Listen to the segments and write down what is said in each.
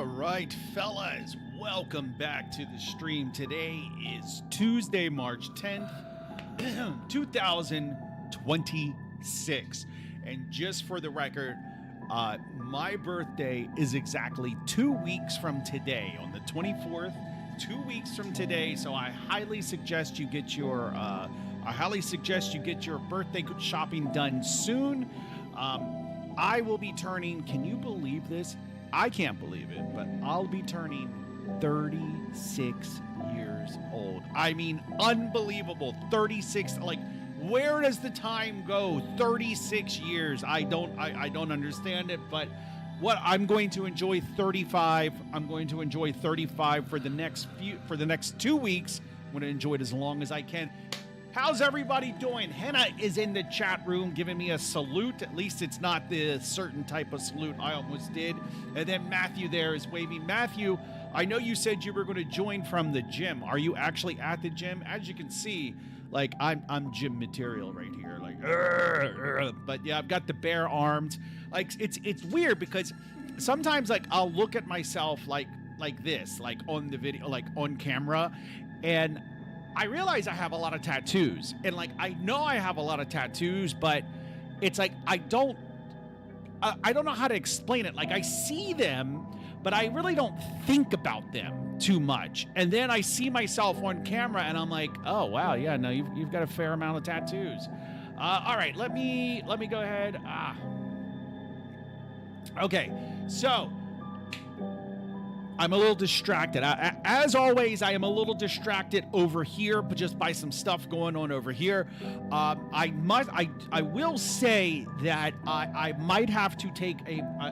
All right, fellas, welcome back to the stream. Today is Tuesday, March 10th, 2026. And just for the record, my birthday is exactly 2 weeks from today, on the 24th, 2 weeks from today. So I highly suggest you get your birthday shopping done soon. I will be turning, can you believe this? I can't believe it, but I'll be turning 36 years old. I mean, unbelievable. 36, like, where does the time go? 36 years. I don't understand it, but what I'm going to enjoy 35. I'm going to enjoy 35 for the next 2 weeks. I'm going to enjoy it as long as I can. How's everybody doing? Henna is in the chat room giving me a salute. At least it's not the certain type of salute I almost did. And then Matthew there is waving. Matthew, I know you said you were going to join from the gym. Are you actually at the gym? As you can see, like I'm gym material right here. Like, but yeah, I've got the bare arms. Like it's weird because sometimes like I'll look at myself like this, like on the video, like on camera, and I realize I have a lot of tattoos, and like I know I have a lot of tattoos, but it's like I don't know how to explain it. Like I see them, but I really don't think about them too much. And then I see myself on camera, and I'm like, oh wow, yeah, no, you've got a fair amount of tattoos. All right, let me go ahead. Okay, so I'm a little distracted. As always, I am a little distracted over here, but just by some stuff going on over here. I will say that I might have to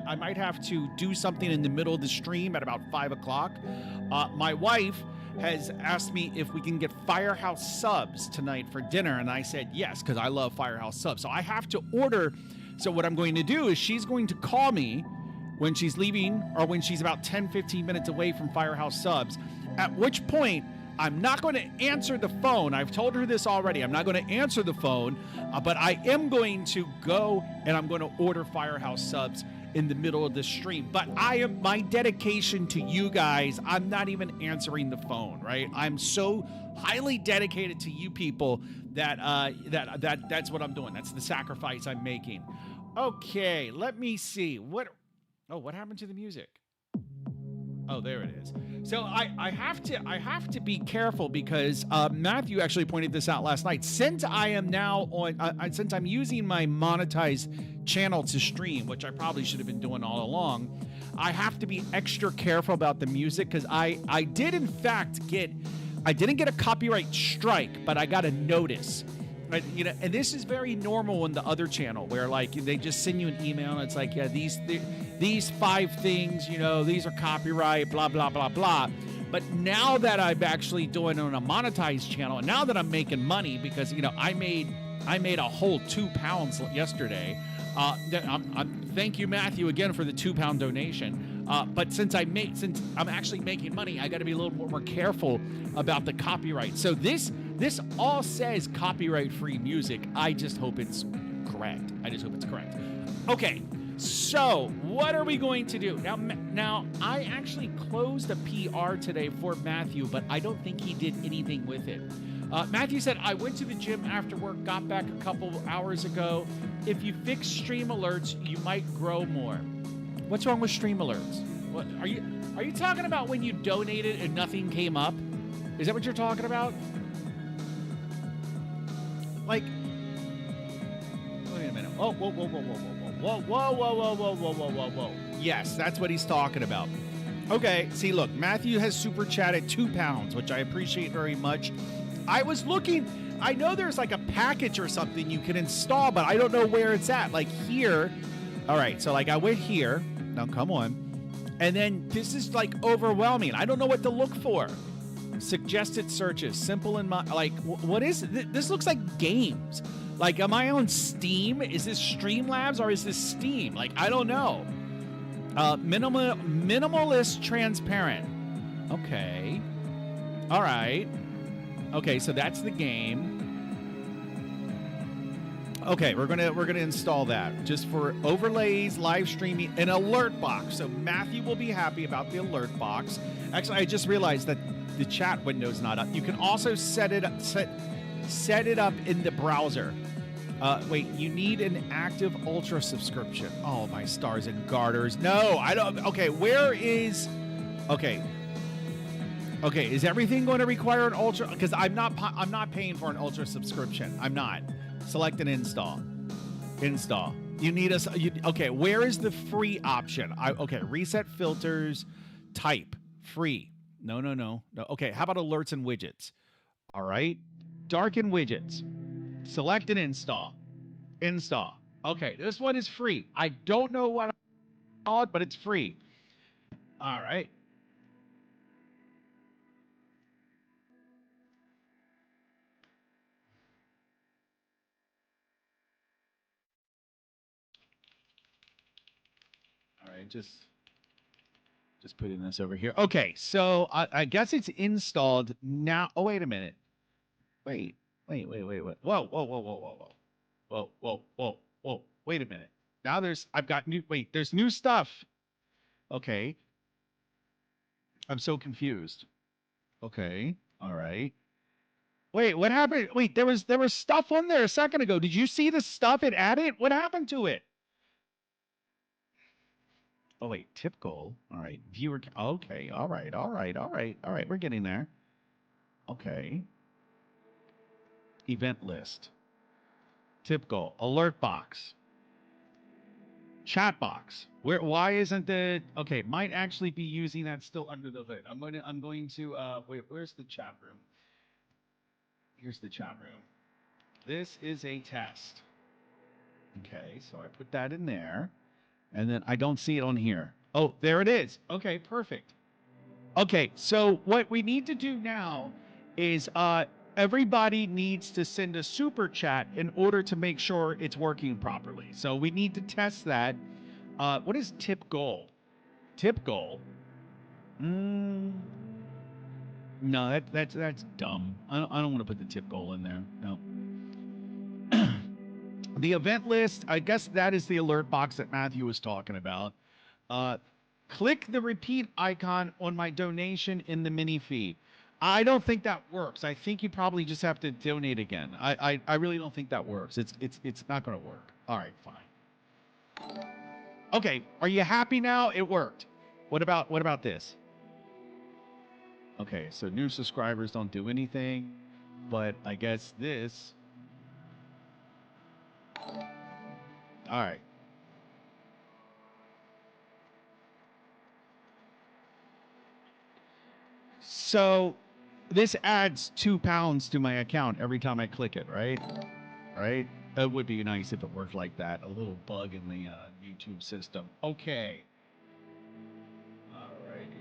I might have to do something in the middle of the stream at about 5 o'clock. My wife has asked me if we can get Firehouse subs tonight for dinner, and I said yes, because I love Firehouse subs. So I have to order. So what I'm going to do is she's going to call me when she's leaving, or when she's about 10-15 minutes away from Firehouse subs, at which point I'm not going to answer the phone. I've told her this already. I'm not going to answer the phone, but I am going to go and I'm going to order Firehouse subs in the middle of the stream. But my dedication to you guys, I'm not even answering the phone, right? I'm so highly dedicated to you people that that's what I'm doing. That's the sacrifice I'm making. Okay, let me see. What happened to the music? Oh, there it is. So I have to be careful because Matthew actually pointed this out last night. Since I am now on, since I'm using my monetized channel to stream, which I probably should have been doing all along, I have to be extra careful about the music because I didn't get a copyright strike, but I got a notice. Right, and this is very normal in the other channel where like they just send you an email and it's like, yeah, these 5 things, these are copyright, blah, blah, blah, blah. But now that I'm actually doing it on a monetized channel, and now that I'm making money because, I made a whole £2 yesterday. Thank you, Matthew, again for the £2 donation. But since I'm actually making money, I got to be a little more careful about the copyright. So this all says copyright-free music. I just hope it's correct. Okay, so what are we going to do? Now, I actually closed a PR today for Matthew, but I don't think he did anything with it. Matthew said, I went to the gym after work, got back a couple hours ago. If you fix stream alerts, you might grow more. What's wrong with stream alerts? What are you talking about when you donated and nothing came up? Is that what you're talking about? Like, wait a minute. Oh, whoa. Yes, that's what he's talking about. Okay, see, look, Matthew has super chatted £2, which I appreciate very much. I was looking, I know there's like a package or something you can install, but I don't know where it's at. Like here, all right, so like I went here, now come on, and then this is like overwhelming. I don't know what to look for. Suggested searches, simple and like, what is it? This looks like games. Like, am I on Steam? Is this Streamlabs or is this Steam? Like, I don't know. Minimalist transparent. Okay. All right. Okay, so that's the game. Okay, we're gonna install that just for overlays, live streaming, an alert box. So Matthew will be happy about the alert box. Actually, I just realized that the chat window's not up. You can also set it up in the browser. Wait, you need an active Ultra subscription. Oh, my stars and garters. No, I don't. Okay, where is? Okay. Okay, is everything going to require an Ultra? Because I'm not paying for an Ultra subscription. I'm not. Select and install. Install. You need us. Okay, where is the free option? Okay, reset filters, type, free. No. Okay, how about alerts and widgets? All right, darken widgets. Select and install. Install. Okay, this one is free. I don't know what I call it, but it's free. All right. All right, just putting this over here. Okay, so I guess it's installed now. Oh, wait a minute. Wait. Whoa. Wait a minute. Now I've got there's new stuff. Okay. I'm so confused. Okay. All right. Wait, what happened? Wait, there was stuff on there a second ago. Did you see the stuff it added? What happened to it? Oh, wait, tip goal. All right. Viewer. Okay. All right. We're getting there. Okay. Event list. Tip goal. Alert box. Chat box. Why isn't the okay? Might actually be using that still under the hood. I'm going to wait. Where's the chat room? Here's the chat room. This is a test. Okay, so I put that in there, and then I don't see it on here. Oh, there it is. Okay, perfect. Okay, so what we need to do now is everybody needs to send a super chat in order to make sure it's working properly. So we need to test that. What is tip goal? Tip goal? No, that's dumb. I don't want to put the tip goal in there. No. The event list, I guess that is the alert box that Matthew was talking about. Click the repeat icon on my donation in the mini feed. I don't think that works. I think you probably just have to donate again. I really don't think that works. It's not going to work. All right, fine. Okay, are you happy now? It worked. What about this? Okay, so new subscribers don't do anything, but I guess this. All right. So this adds £2 to my account every time I click it, right? Right? It would be nice if it worked like that. A little bug in the YouTube system. Okay. Alrighty.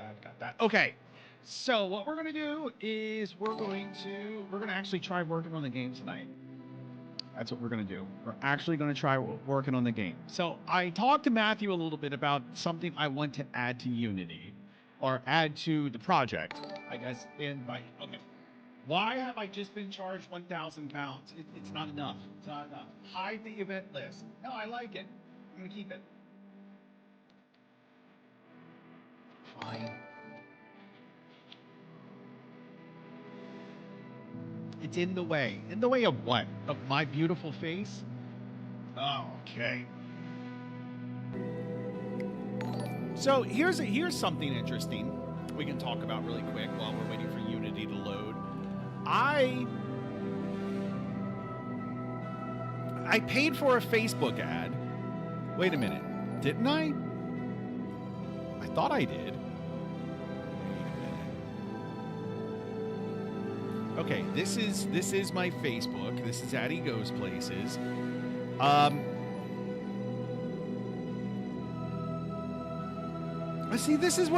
Got that. Okay. So what we're gonna do is we're gonna actually try working on the game tonight. That's what we're going to do. We're actually going to try working on the game. So I talked to Matthew a little bit about something I want to add to Unity, or add to the project, I guess. Okay. Why have I just been charged £1,000? It's not enough. It's not enough. Hide the event list. No, I like it. I'm going to keep it. Fine. It's in the way. In the way of what? Of my beautiful face? Oh, okay. So here's something interesting we can talk about really quick while we're waiting for Unity to load. I paid for a Facebook ad. Wait a minute. Didn't I? I thought I did. Okay, this is my Facebook. This is Addy Goes Places. See, this is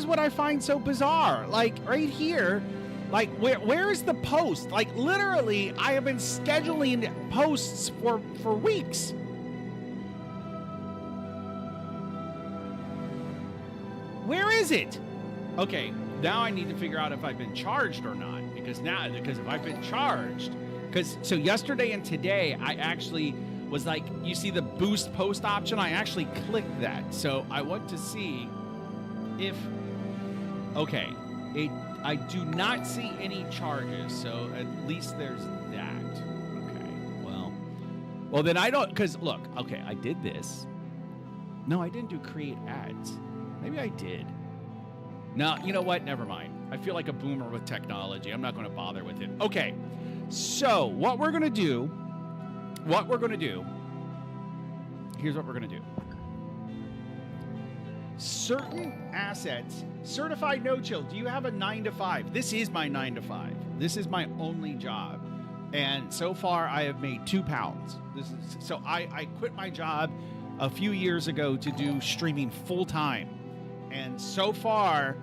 what I find so bizarre. Like right here, like where is the post? Like literally, I have been scheduling posts for weeks. Where is it? Okay, now I need to figure out if I've been charged or not. Because if I've been charged, Because so yesterday and today, I actually was like, you see the boost post option? I actually clicked that. So I want to see if, okay, I do not see any charges. So at least there's that. Okay, well then I don't, because look, okay, I did this. No, I didn't do create ads. Maybe I did. No, you know what? Never mind. I feel like a boomer with technology. I'm not going to bother with it. Okay. So what we're going to do, here's what we're going to do. Certain assets, certified no-chill. Do you have a 9 to 5? This is my 9 to 5. This is my only job. And so far I have made £2. So I quit my job a few years ago to do streaming full time. And so far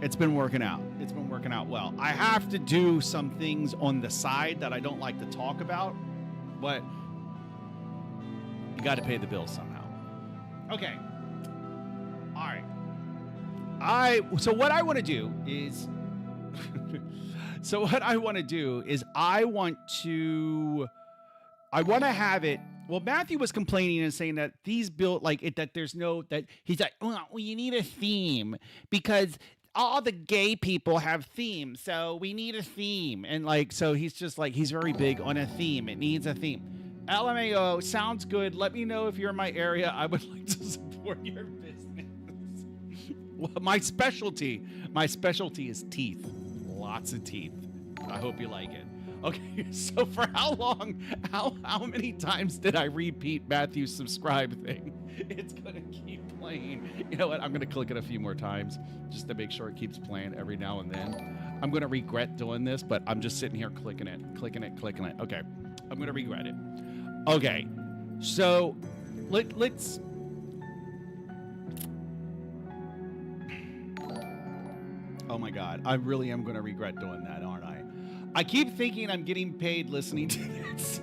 it's been working out. It's been working out well. I have to do some things on the side that I don't like to talk about, but you got to pay the bills somehow. Okay. All right. So what I want to do is I want to have it. Well, Matthew was complaining and saying that these built like it, that there's no, that he's like, well, you need a theme because all the gay people have themes, so we need a theme. And like, so he's just like, he's very big on a theme. It needs a theme. LMAO, sounds good. Let me know if you're in my area. I would like to support your business. Well, my specialty is teeth. Lots of teeth. I hope you like it. Okay, so for how long, how many times did I repeat Matthew's subscribe thing? It's gonna keep playing. You know what? I'm gonna click it a few more times just to make sure it keeps playing every now and then. I'm gonna regret doing this, but I'm just sitting here clicking it. Okay, I'm gonna regret it. Okay, so let's. Oh my God, I really am gonna regret doing that, aren't I? I keep thinking I'm getting paid listening to this.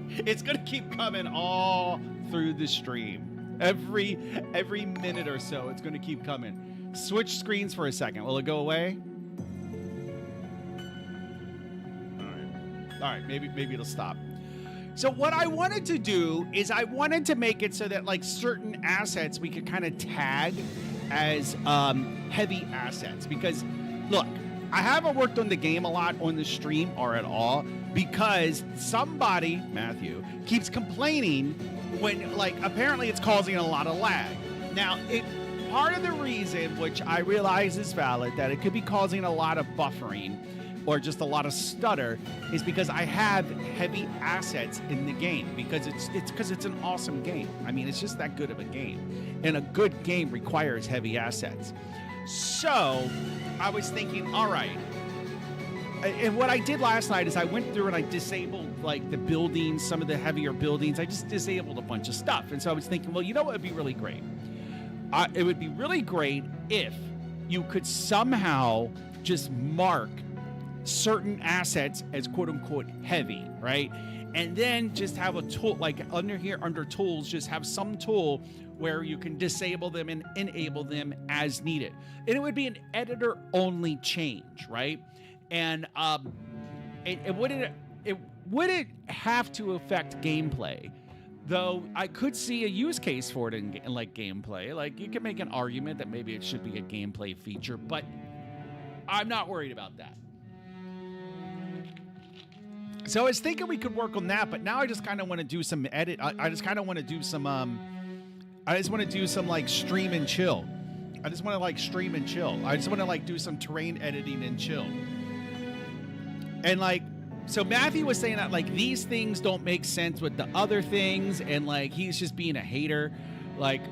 It's gonna keep coming all through the stream. Every minute or so, it's gonna keep coming. Switch screens for a second. Will it go away? All right. Maybe it'll stop. So what I wanted to do is I wanted to make it so that like certain assets we could kind of tag as heavy assets, because look, I haven't worked on the game a lot on the stream or at all because somebody, Matthew, keeps complaining when, like, apparently it's causing a lot of lag. Now, part of the reason, which I realize is valid, that it could be causing a lot of buffering or just a lot of stutter is because I have heavy assets in the game because it's an awesome game. I mean, it's just that good of a game. And a good game requires heavy assets. So I was thinking, all right. And what I did last night is I went through and I disabled like the buildings, some of the heavier buildings. I just disabled a bunch of stuff. And so I was thinking, well, you know what would be really great? It would be really great if you could somehow just mark certain assets as quote unquote heavy, right? And then just have a tool, like under here, under tools, just have some tool where you can disable them and enable them as needed. And it would be an editor only change, right? And it wouldn't have to affect gameplay, though I could see a use case for it in like gameplay. Like you can make an argument that maybe it should be a gameplay feature, but I'm not worried about that. So I was thinking we could work on that, but now I just kind of want to do some edit. I just kind of want to do some, I just want to do some like stream and chill. I just want to like stream and chill. I just want to like do some terrain editing and chill. And like, so Matthew was saying that like these things don't make sense with the other things. And like, he's just being a hater. Like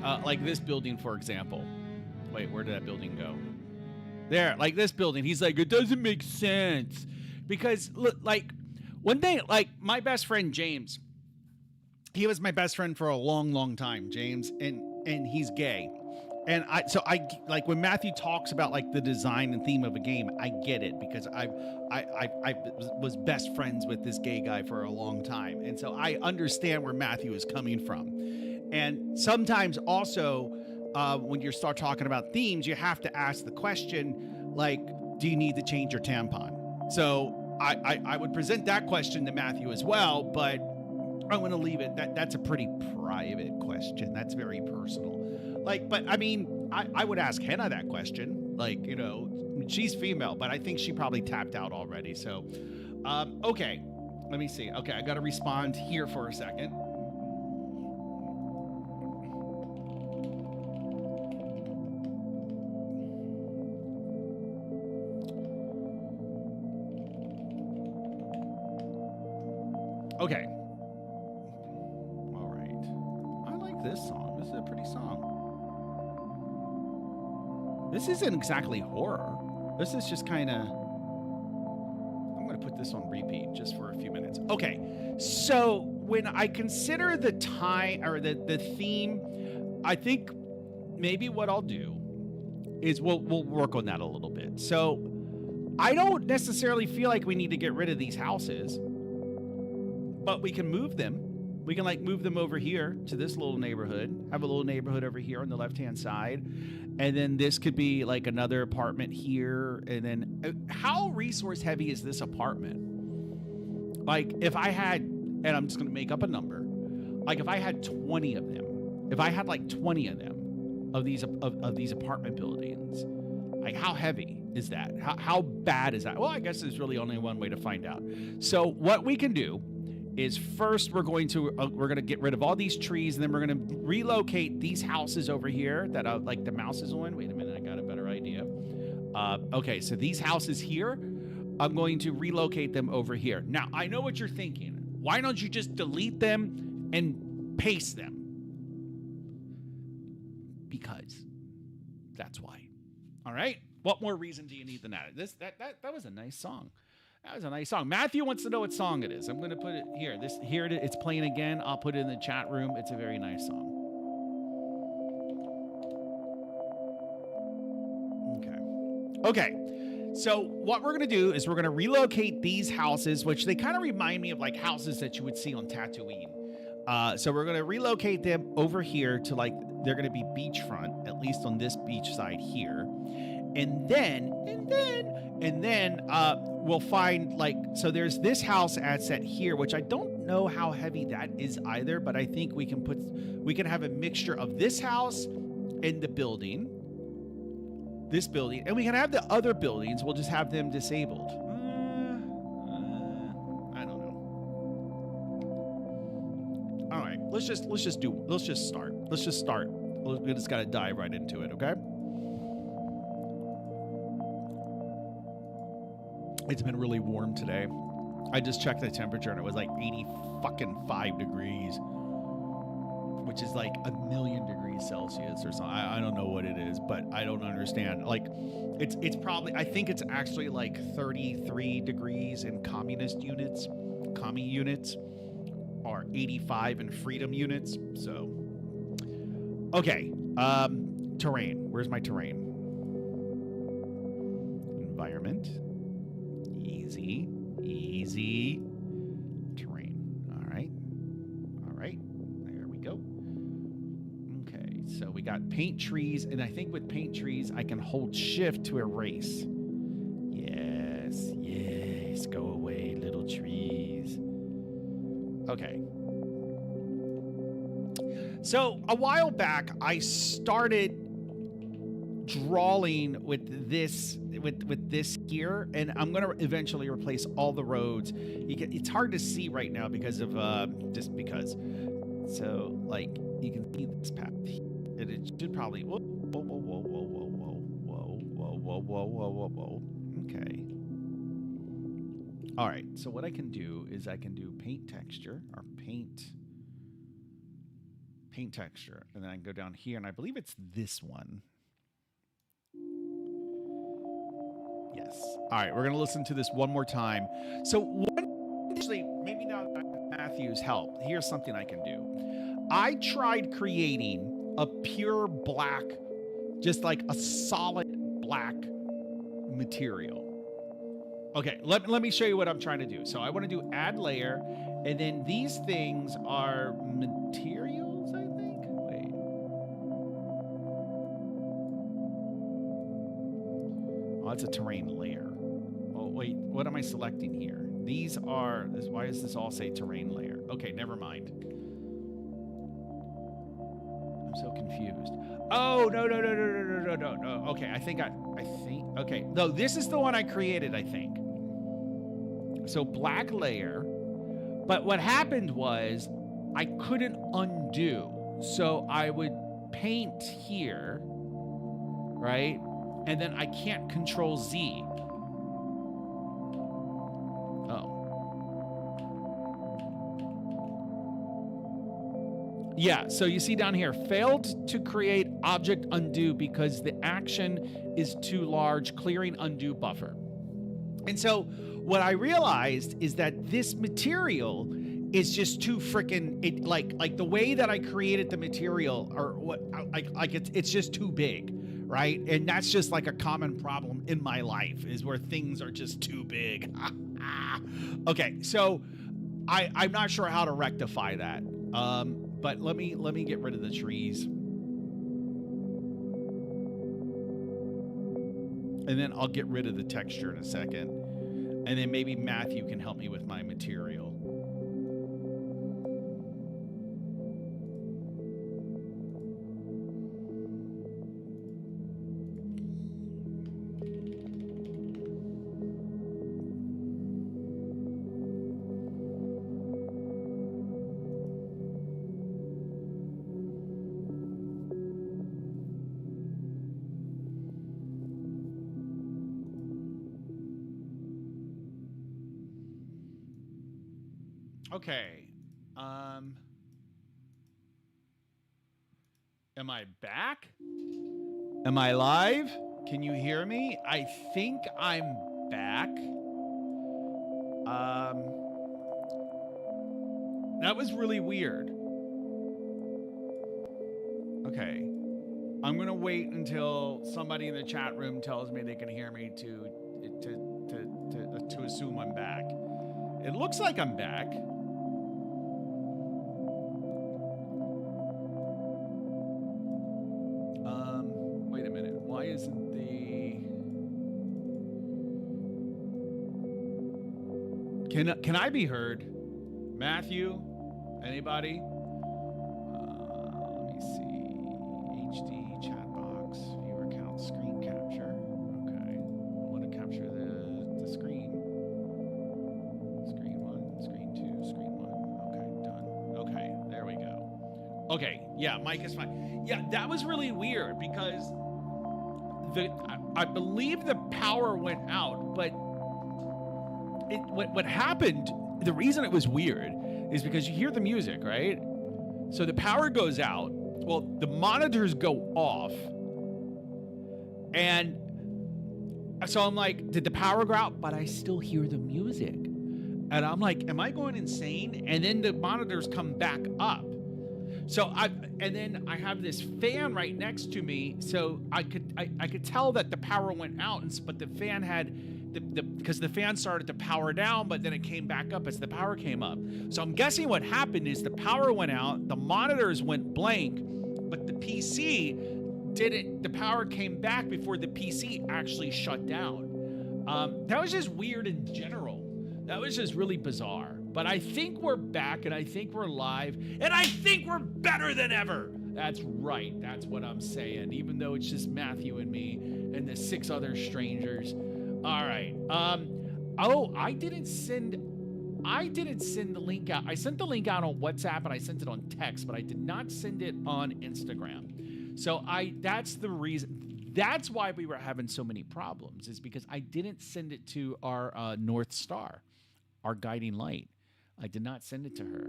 this building, for example. Wait, where did that building go? There, like this building. He's like, it doesn't make sense. Because look, like, one thing, like my best friend James, he was my best friend for a long, long time, James, and he's gay. And I like when Matthew talks about like the design and theme of a game, I get it because I was best friends with this gay guy for a long time. And so I understand where Matthew is coming from. And sometimes also when you start talking about themes, you have to ask the question, like, do you need to change your tampon? So I would present that question to Matthew as well, but I'm going to leave it. That's a pretty private question. That's very personal. Like, but I mean, I would ask Henna that question. Like, you know, she's female, but I think she probably tapped out already. So, okay, let me see. Okay, I got to respond here for a second. Okay. All right. I like this song. This is a pretty song. This isn't exactly horror. This is just kind of... I'm going to put this on repeat just for a few minutes. Okay. So when I consider the time or the theme, I think maybe what I'll do is we'll work on that a little bit. So I don't necessarily feel like we need to get rid of these houses, but we can move them. We can like move them over here to this little neighborhood, have a little neighborhood over here on the left-hand side. And then this could be like another apartment here. And then how resource heavy is this apartment? Like if I had, and I'm just going to make up a number. Like if I had 20 of them, if I had like 20 of them of these apartment buildings, like how heavy is that? How bad is that? Well, I guess there's really only one way to find out. So what we can do is first we're going to get rid of all these trees, and then we're going to relocate these houses over here that like the mouse is on. Wait a minute, I got a better idea. Okay, so these houses here, I'm going to relocate them over here. Now, I know what you're thinking. Why don't you just delete them and paste them? Because that's why. All right? What more reason do you need than that? That was a nice song. That was a nice song. Matthew wants to know what song it is. I'm going to put it here. Here it is. It's playing again. I'll put it in the chat room. It's a very nice song. Okay. So what we're going to do is we're going to relocate these houses, which they kind of remind me of like houses that you would see on Tatooine. So we're going to relocate them over here to like, they're going to be beachfront, at least on this beach side here. And then we'll find like, so there's this house asset here, which I don't know how heavy that is either, but I think we can have a mixture of this house and the building, this building, and we can have the other buildings. We'll just have them disabled. I don't know. All right, let's just start. We just got to dive right into it. Okay. It's been really warm today. I just checked the temperature and it was like 85 degrees, which is like 1,000,000 degrees Celsius or something. I don't know what it is, but I don't understand. Like it's probably, I think it's actually like 33 degrees in commie units, or 85 in freedom units. So, okay. Terrain. Where's my terrain? Environment. Easy terrain. All right, there we go. Okay, so we got paint trees, and I think with paint trees I can hold shift to erase. Yes, go away, little trees. Okay, so a while back I started drawing with this here, and I'm going to eventually replace all the roads. It's hard to see right now because of just because. So like you can see this path, and it should probably whoa. Okay. All right. So what I can do is I can do paint texture or paint texture, and then I can go down here, and I believe it's this one. Yes. All right, we're going to listen to this one more time. So actually, maybe not Matthew's help. Here's something I can do. I tried creating a pure black, just like a solid black material. Okay, let me show you what I'm trying to do. So I want to do add layer, and then these things are materials, I think. Wait. Oh, it's a terrain layer. Oh. wait, what am I selecting here? These are, why does this all say terrain layer? Okay, never mind. I'm so confused. Oh, no. Okay, I think, okay. No, this is the one I created, I think. So black layer. But what happened was I couldn't undo. So I would paint here, right? And then I can't control Z. Yeah, so you see down here, failed to create object undo because the action is too large, clearing undo buffer. And so what I realized is that this material is just too freaking, like the way that I created the material, or what, like it's just too big, right? And that's just like a common problem in my life, is where things are just too big. Okay, so I'm not sure how to rectify that. But let me get rid of the trees. And then I'll get rid of the texture in a second. And then maybe Matthew can help me with my material. Okay. Am I back? Am I live? Can you hear me? I think I'm back. That was really weird. Okay. I'm going to wait until somebody in the chat room tells me they can hear me to assume I'm back. It looks like I'm back. Wait a minute. Why isn't the... Can I be heard? Matthew? Anybody? Let me see. HD chat box, viewer count, screen capture. Okay. I want to capture the screen. Screen 1, screen 2, screen 1. Okay, done. Okay, there we go. Okay, yeah, mic is fine. Yeah, that was really weird because I believe the power went out, but what happened, the reason it was weird is because you hear the music, right? So the power goes out, well, the monitors go off, and so I'm like, did the power go out? But I still hear the music. And I'm like, am I going insane? And then the monitors come back up. So and then I have this fan right next to me, so I could tell that the power went out, but the fan had because the fan started to power down, but then it came back up as the power came up. So I'm guessing what happened is the power went out, the monitors went blank, but the PC didn't. The power came back before the PC actually shut down. That was just weird in general. That was just really bizarre. But I think we're back, and I think we're live, and I think we're better than ever. That's right. That's what I'm saying. Even though it's just Matthew and me and the 6 other strangers. All right. Oh, I didn't send the link out. I sent the link out on WhatsApp and I sent it on text, but I did not send it on Instagram. So that's the reason. That's why we were having so many problems, is because I didn't send it to our North Star, our guiding light. I did not send it to her.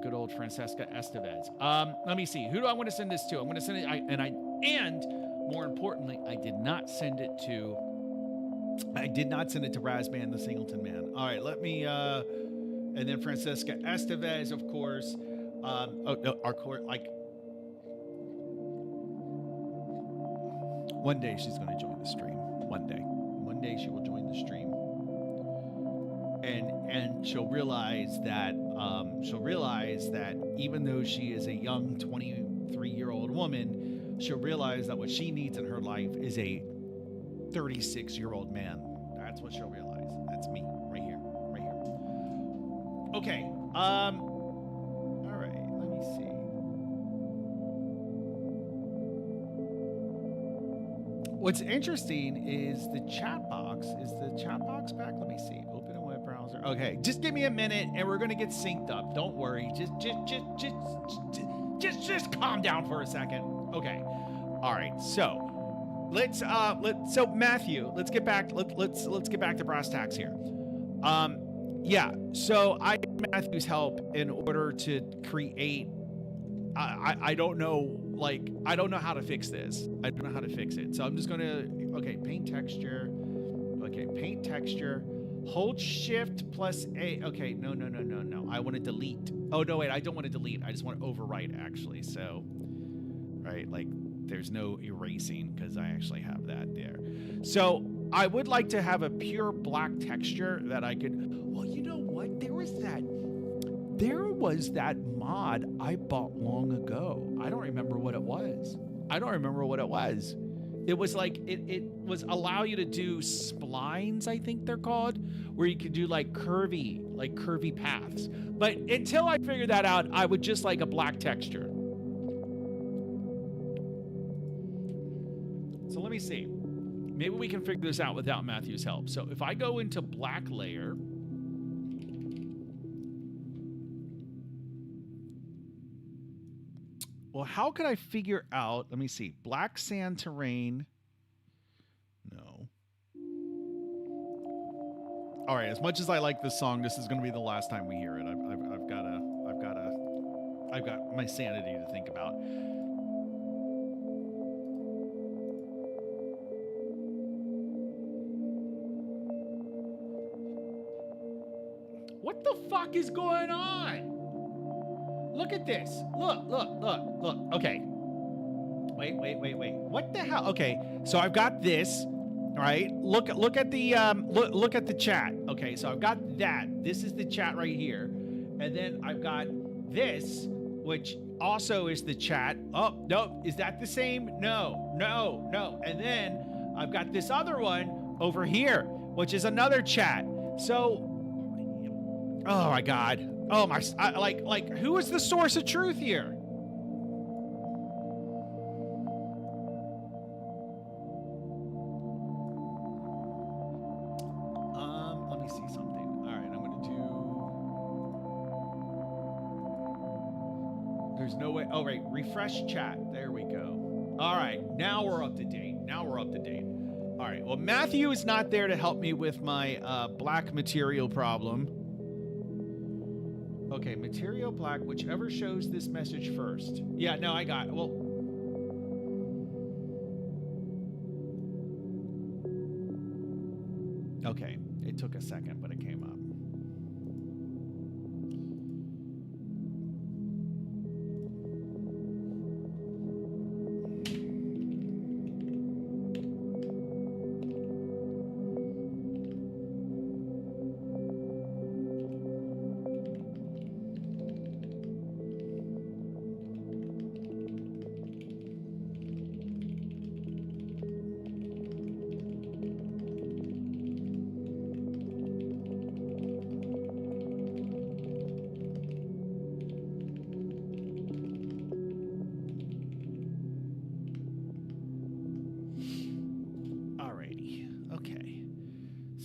Good old Francesca Estevez. Let me see. Who do I want to send this to? I'm going to send it. And more importantly, I did not send it to Razman the Singleton Man. All right, let me. And then Francesca Estevez, of course. Our court, like. One day she's going to join the stream. One day she will join the stream. And she'll realize that even though she is a young 23-year-old woman, she'll realize that what she needs in her life is a 36-year-old man. That's what she'll realize. Okay. All right. Let me see. What's interesting is the chat box. Is the chat box back? Let me see. Open a web browser. Okay. Just give me a minute, and we're gonna get synced up. Don't worry. Just calm down for a second. Okay. All right. So. So Matthew, let's get back to brass tacks here. Yeah, so I need Matthew's help in order to create I don't know, like, I don't know how to fix this. I don't know how to fix it. So I'm just gonna paint texture. Okay, paint texture. Hold shift plus A. Okay, no. I want to delete. Oh no, wait, I don't want to delete. I just want to overwrite actually. So right, like there's no erasing because I actually have that there. So I would like to have a pure black texture that I could. Well, you know what? There was that mod I bought long ago. I don't remember what it was. It was like it was allow you to do splines, I think they're called, where you could do like curvy paths. But until I figured that out, I would just like a black texture. So let me see. Maybe we can figure this out without Matthew's help. So if I go into black layer, well, how could I figure out, let me see, black sand terrain, no. All right, as much as I like this song, this is going to be the last time we hear it. I've got my sanity to think about. What the fuck is going on? Look at this. Look. Okay. Wait. What the hell? Okay. So I've got this, right? Look at the chat. Okay. So I've got that. This is the chat right here. And then I've got this, which also is the chat. Oh, no. Is that the same? No. And then I've got this other one over here, which is another chat. So, oh my God. Oh my, like who is the source of truth here? Let me see something. All right, I'm gonna do, there's no way, oh right, refresh chat, there we go. All right, now we're up to date. All right, well, Matthew is not there to help me with my black material problem. Okay, material black, whichever shows this message first. Yeah, no, I got it. Well, okay, it took a second, but it came up.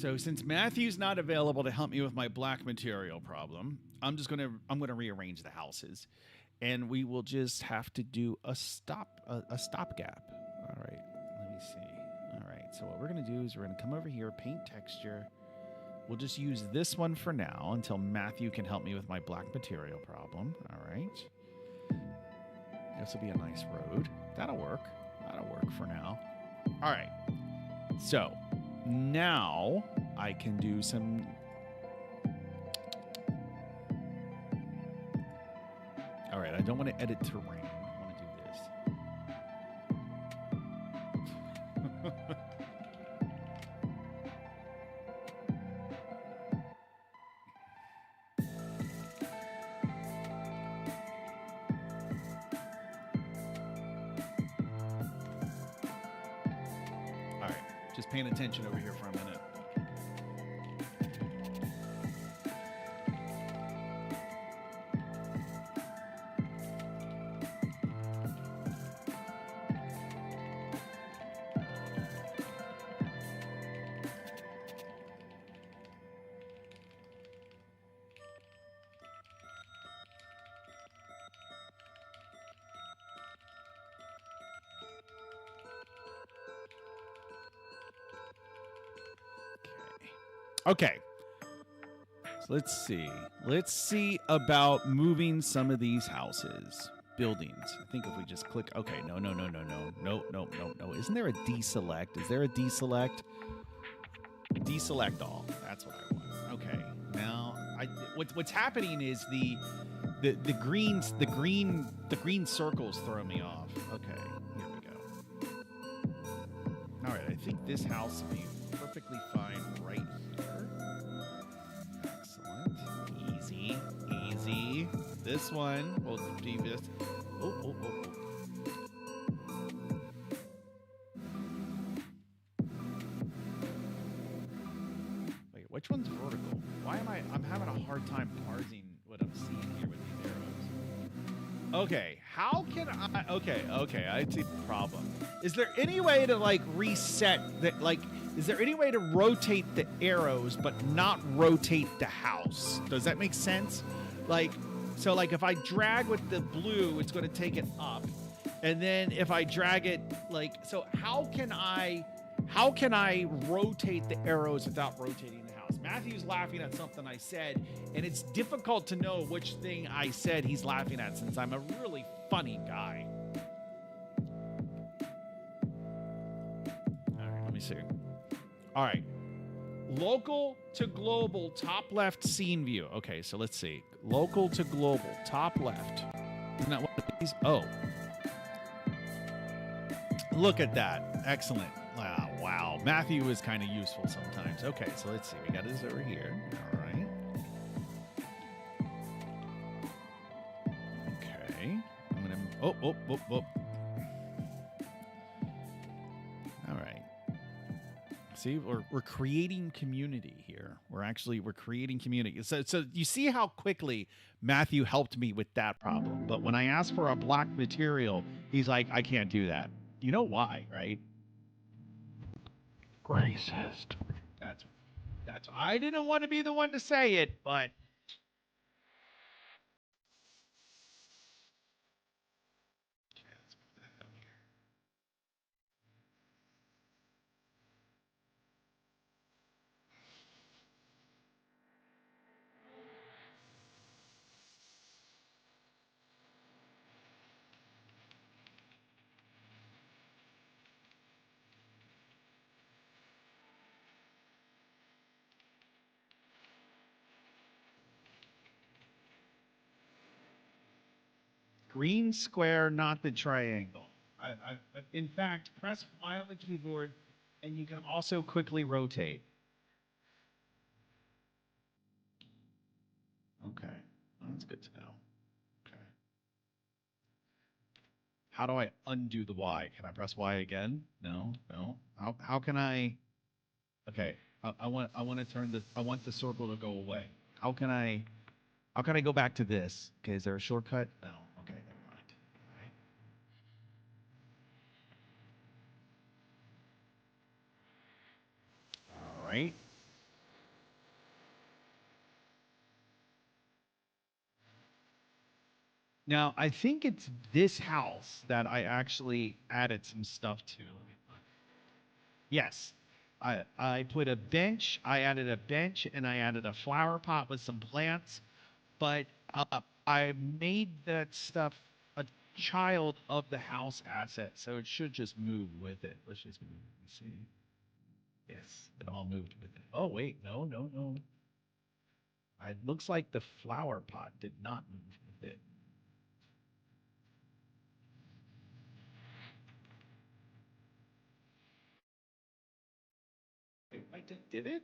So since Matthew's not available to help me with my black material problem, I'm gonna rearrange the houses, and we will just have to do a stopgap. All right, let me see. All right, so what we're gonna do is we're gonna come over here, paint texture. We'll just use this one for now until Matthew can help me with my black material problem. All right, this will be a nice road. That'll work for now. All right, so now I can do some. All right, I don't want to edit terrain. I want to do this. All right, just paying attention over here for a minute. Okay. So let's see. Let's see about moving some of these houses, buildings. I think if we just click, okay, no. Isn't there a deselect? Is there a deselect? Deselect all. That's what I want. Okay. Now, what's happening is the green circles throw me off. Okay, here we go. All right, I think this house will be perfectly fine right here. Excellent. Easy. This one will do this. Oh. Wait, which one's vertical? Why am I'm having a hard time parsing what I'm seeing here with these arrows. Okay, how can I? Okay, I see the problem. Is there any way to like reset that? Like, is there any way to rotate the arrows but not rotate the house? Does that make sense? Like, so like if I drag with the blue, it's going to take it up, and then if I drag it like, so how can I rotate the arrows without rotating the house? Matthew's laughing at something I said, and it's difficult to know which thing I said he's laughing at since I'm a really funny guy. All right, let me see. All right. Local to global, top left scene view. Okay, so let's see. Local to global, top left. Isn't that one of these? Oh. Look at that. Excellent. Wow. Matthew is kind of useful sometimes. Okay, so let's see. We got this over here. All right. Okay. I'm going to... Oh. All right. See, we're creating community here. We're creating community. So you see how quickly Matthew helped me with that problem. But when I asked for a block material, he's like, I can't do that. You know why, right? Racist. That's I didn't want to be the one to say it, but green square, not the triangle. In fact, press Y on the keyboard, and you can also quickly rotate. Okay, that's good to know. Okay. How do I undo the Y? Can I press Y again? No. How can I? Okay, I want to turn the. I want the circle to go away. How can I go back to this? Okay, is there a shortcut? No. Okay, never mind. All right. Now, I think it's this house that I actually added some stuff to. Yes. I put a bench, I added a bench, and I added a flower pot with some plants, but I made that stuff a child of the house asset, so it should just move with it. Let's just move. Let's see. Yes, it all moved with it. Oh, wait. No. It looks like the flower pot did not move with it. Did it?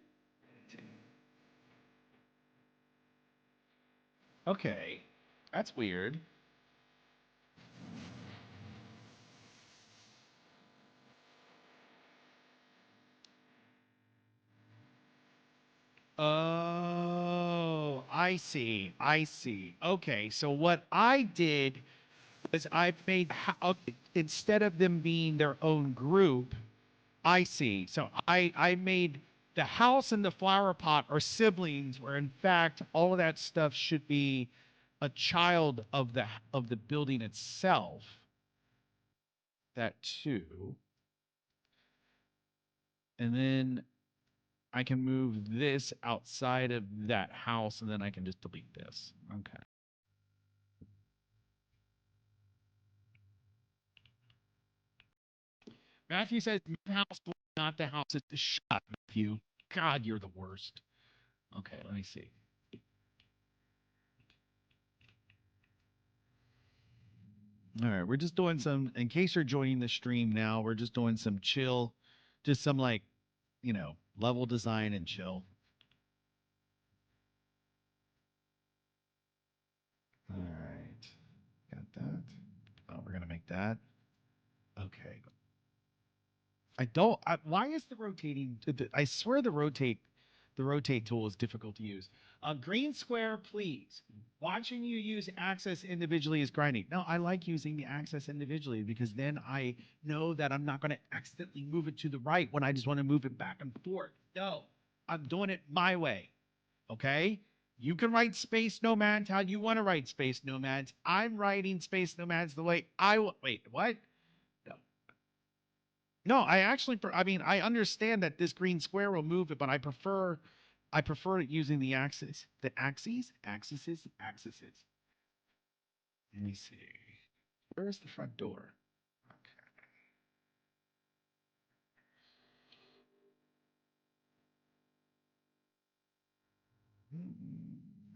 Okay. That's weird. Oh, I see. Okay, so what I did was I made okay, instead of them being their own group, I see. So I made the house and the flower pot are siblings, where in fact all of that stuff should be a child of the building itself. That too. And then I can move this outside of that house, and then I can just delete this. Okay. Matthew says, house, not the house. It's the shut, Matthew. God, you're the worst. Okay, let me see. All right, we're just doing some, in case you're joining the stream now, we're just doing some chill, just some like, level design and chill. All right, got that. Oh, we're going to make that. Okay. Why is the rotating, I swear the rotate tool is difficult to use. Green square, please. Watching you use axis individually is grinding. No, I like using the axis individually because then I know that I'm not going to accidentally move it to the right when I just want to move it back and forth. No, I'm doing it my way. Okay? You can write Space Nomads how you want to write Space Nomads. I'm writing Space Nomads the way I want. Wait, what? No. No, I understand that this green square will move it, but I prefer it using the axis. The axes. Let me see. Where's the front door? Okay.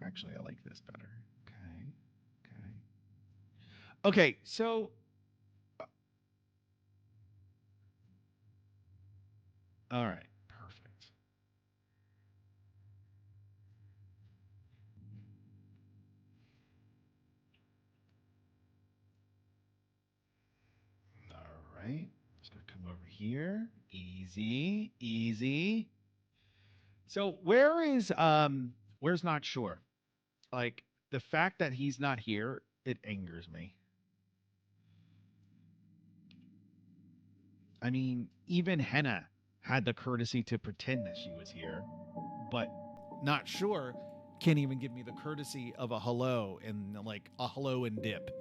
Actually, I like this better. Okay, so all right, perfect. All right, just gonna come over here. Easy, easy. So where's not sure? Like the fact that he's not here, it angers me. I mean, even Henna had the courtesy to pretend that she was here, but not sure can't even give me the courtesy of a hello and like a hello and dip,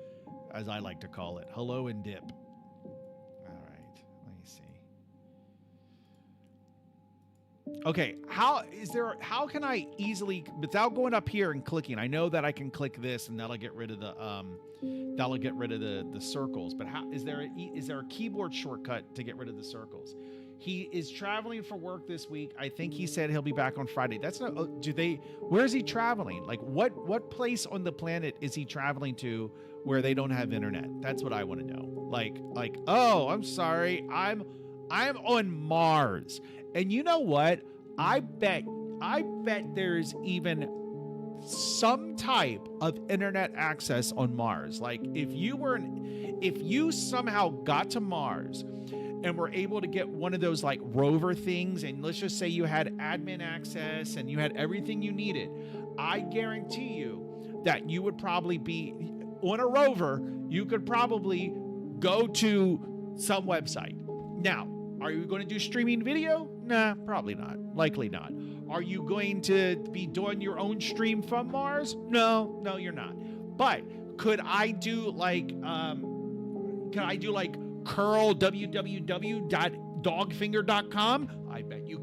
as I like to call it. Hello and dip. All right, let me see. Okay, how can I easily, without going up here and clicking, I know that I can click this and that'll get rid of the circles, but how is there a keyboard shortcut to get rid of the circles? He is traveling for work this week. I think he said he'll be back on Friday. That's not where is he traveling? Like what place on the planet is he traveling to where they don't have internet? That's what I want to know. Like, oh, I'm sorry. I'm on Mars. And you know what? I bet there's even some type of internet access on Mars. Like if you somehow got to Mars and were able to get one of those like rover things, and let's just say you had admin access and you had everything you needed, I guarantee you that you would probably be on a rover. You could probably go to some website. Now, are you going to do streaming video? Nah, probably not. Likely not. Are you going to be doing your own stream from Mars? No, you're not. But could I do like curl www.dogfinger.com? I bet you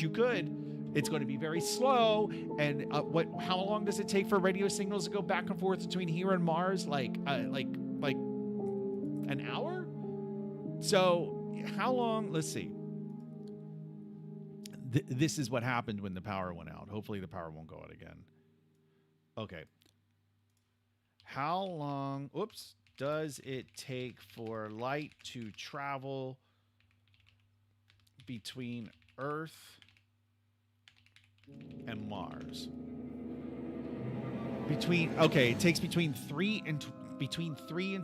could. It's going to be very slow. And how long does it take for radio signals to go back and forth between here and Mars? Like an hour? So how long? Let's see. This is what happened when the power went out. Hopefully the power won't go out again. Okay. How long, does it take for light to travel between Earth and Mars? It takes between 3 and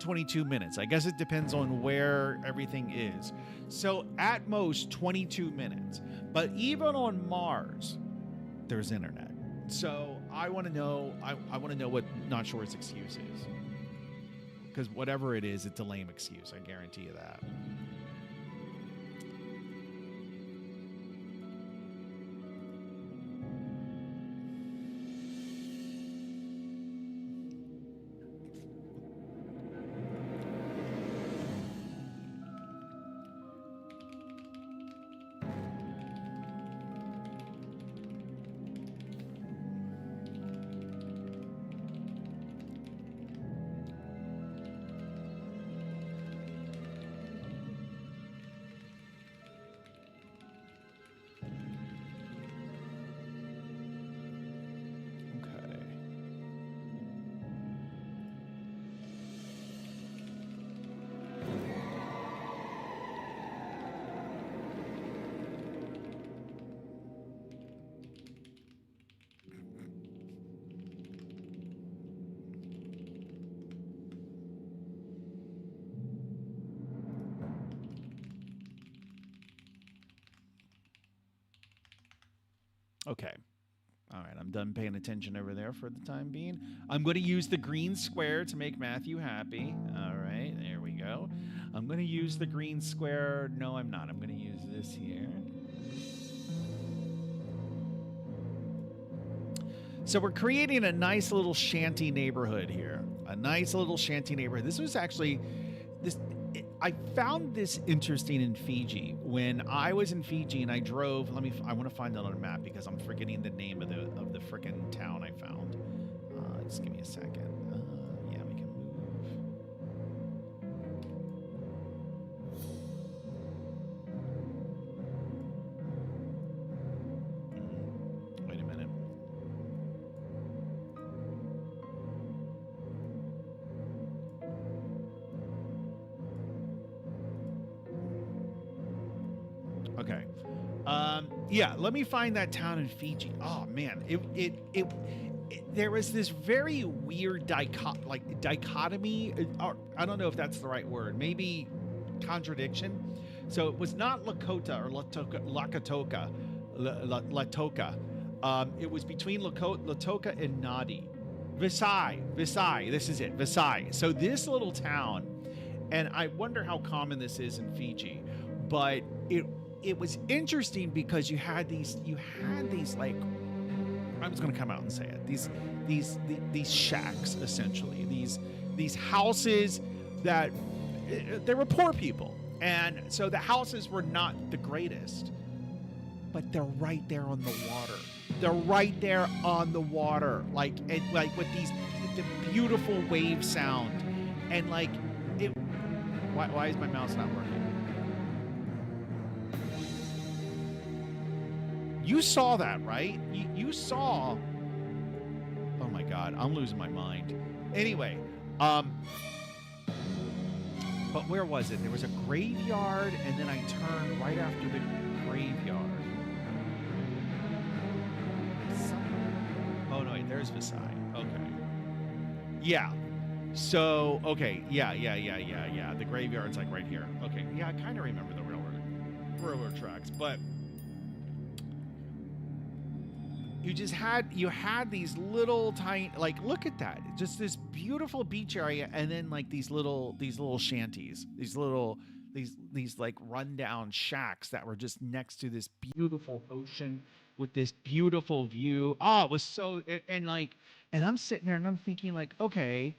22 minutes. I guess it depends on where everything is. So at most 22 minutes. But even on Mars, there's internet. So I want to know. I want to know what Not Sure's excuse is. Because whatever it is, it's a lame excuse. I guarantee you that. Okay. All right, I'm done paying attention over there for the time being. I'm going to use the green square to make Matthew happy. All right, there we go. I'm going to use the green square. No, I'm not. I'm going to use this here. So we're creating a nice little shanty neighborhood here. A nice little shanty neighborhood. This was actually this I found this interesting in Fiji. When I was in Fiji and I drove, I want to find it on a map because I'm forgetting the name of the frickin' town I found. Just give me a second. Yeah, we can move. Wait a minute. Okay. Yeah, let me find that town in Fiji. Oh man, there was this very weird dichotomy. Or I don't know if that's the right word. Maybe contradiction. So it was not Lakota or Lakatoka, Latoka. It was between Latoka and Nadi. Visay. This is it, Visay. So this little town, and I wonder how common this is in Fiji, but it was interesting because you had these like, I'm just going to come out and say it, these shacks, essentially, these houses that they were poor people, and so the houses were not the greatest, but they're right there on the water. They're right there on the water, like with the beautiful wave sound, and like it. Why is my mouse not working? You saw that, right? You saw. Oh my God, I'm losing my mind. Anyway, but where was it? There was a graveyard, and then I turned right after the graveyard. Oh no, wait, there's Visay. Okay. Yeah. So okay, yeah. The graveyard's like right here. Okay, yeah, I kind of remember the railroad tracks, but you had these little tiny, like, look at that, just this beautiful beach area, and then like these little shanties, these like rundown shacks that were just next to this beautiful ocean with this beautiful view. Oh, it was so, and I'm sitting there and I'm thinking like, okay,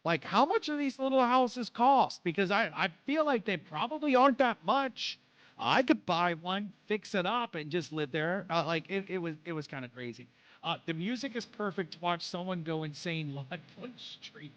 like how much do these little houses cost? Because I feel like they probably aren't that much. I could buy one, fix it up, and just live there. It was kind of crazy. The music is perfect to watch someone go insane on one street.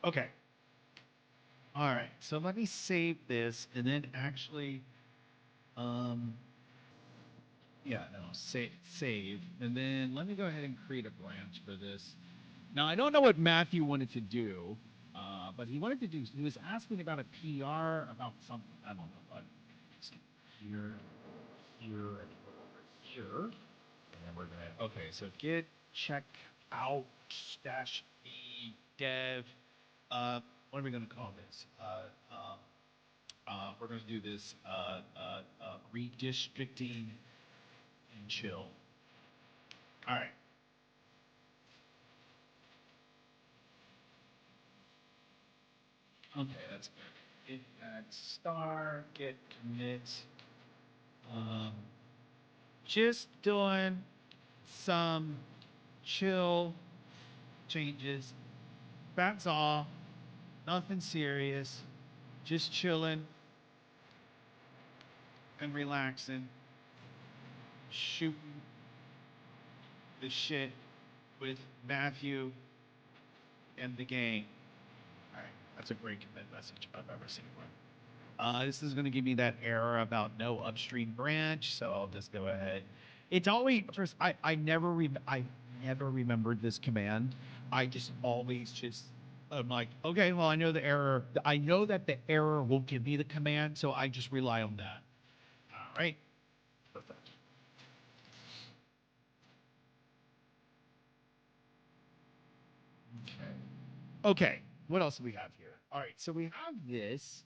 Okay. All right. So let me save this, and then actually, um, yeah, no, save, and then let me go ahead and create a branch for this. Now I don't know what Matthew wanted to do, but he was asking about a PR about something. I don't know, but here, here, and over here, and then we're gonna. Okay, so git check out dash e dev. What are we gonna call this? We're gonna do this redistricting and chill. All right. Okay, that's good. Git add star, git commit. Um, just doing some chill changes. That's all. Nothing serious. Just chilling and relaxing. Shooting the shit with Matthew in the game. All right, that's a great commit message if I've ever seen one. This is going to give me that error about no upstream branch, so I'll just go ahead. It's always first. I never remembered this command. I just always just I'm like, okay, well I know the error. I know that the error will give me the command, so I just rely on that. All right. Perfect. Okay. Okay. What else do we have here? All right. So we have this.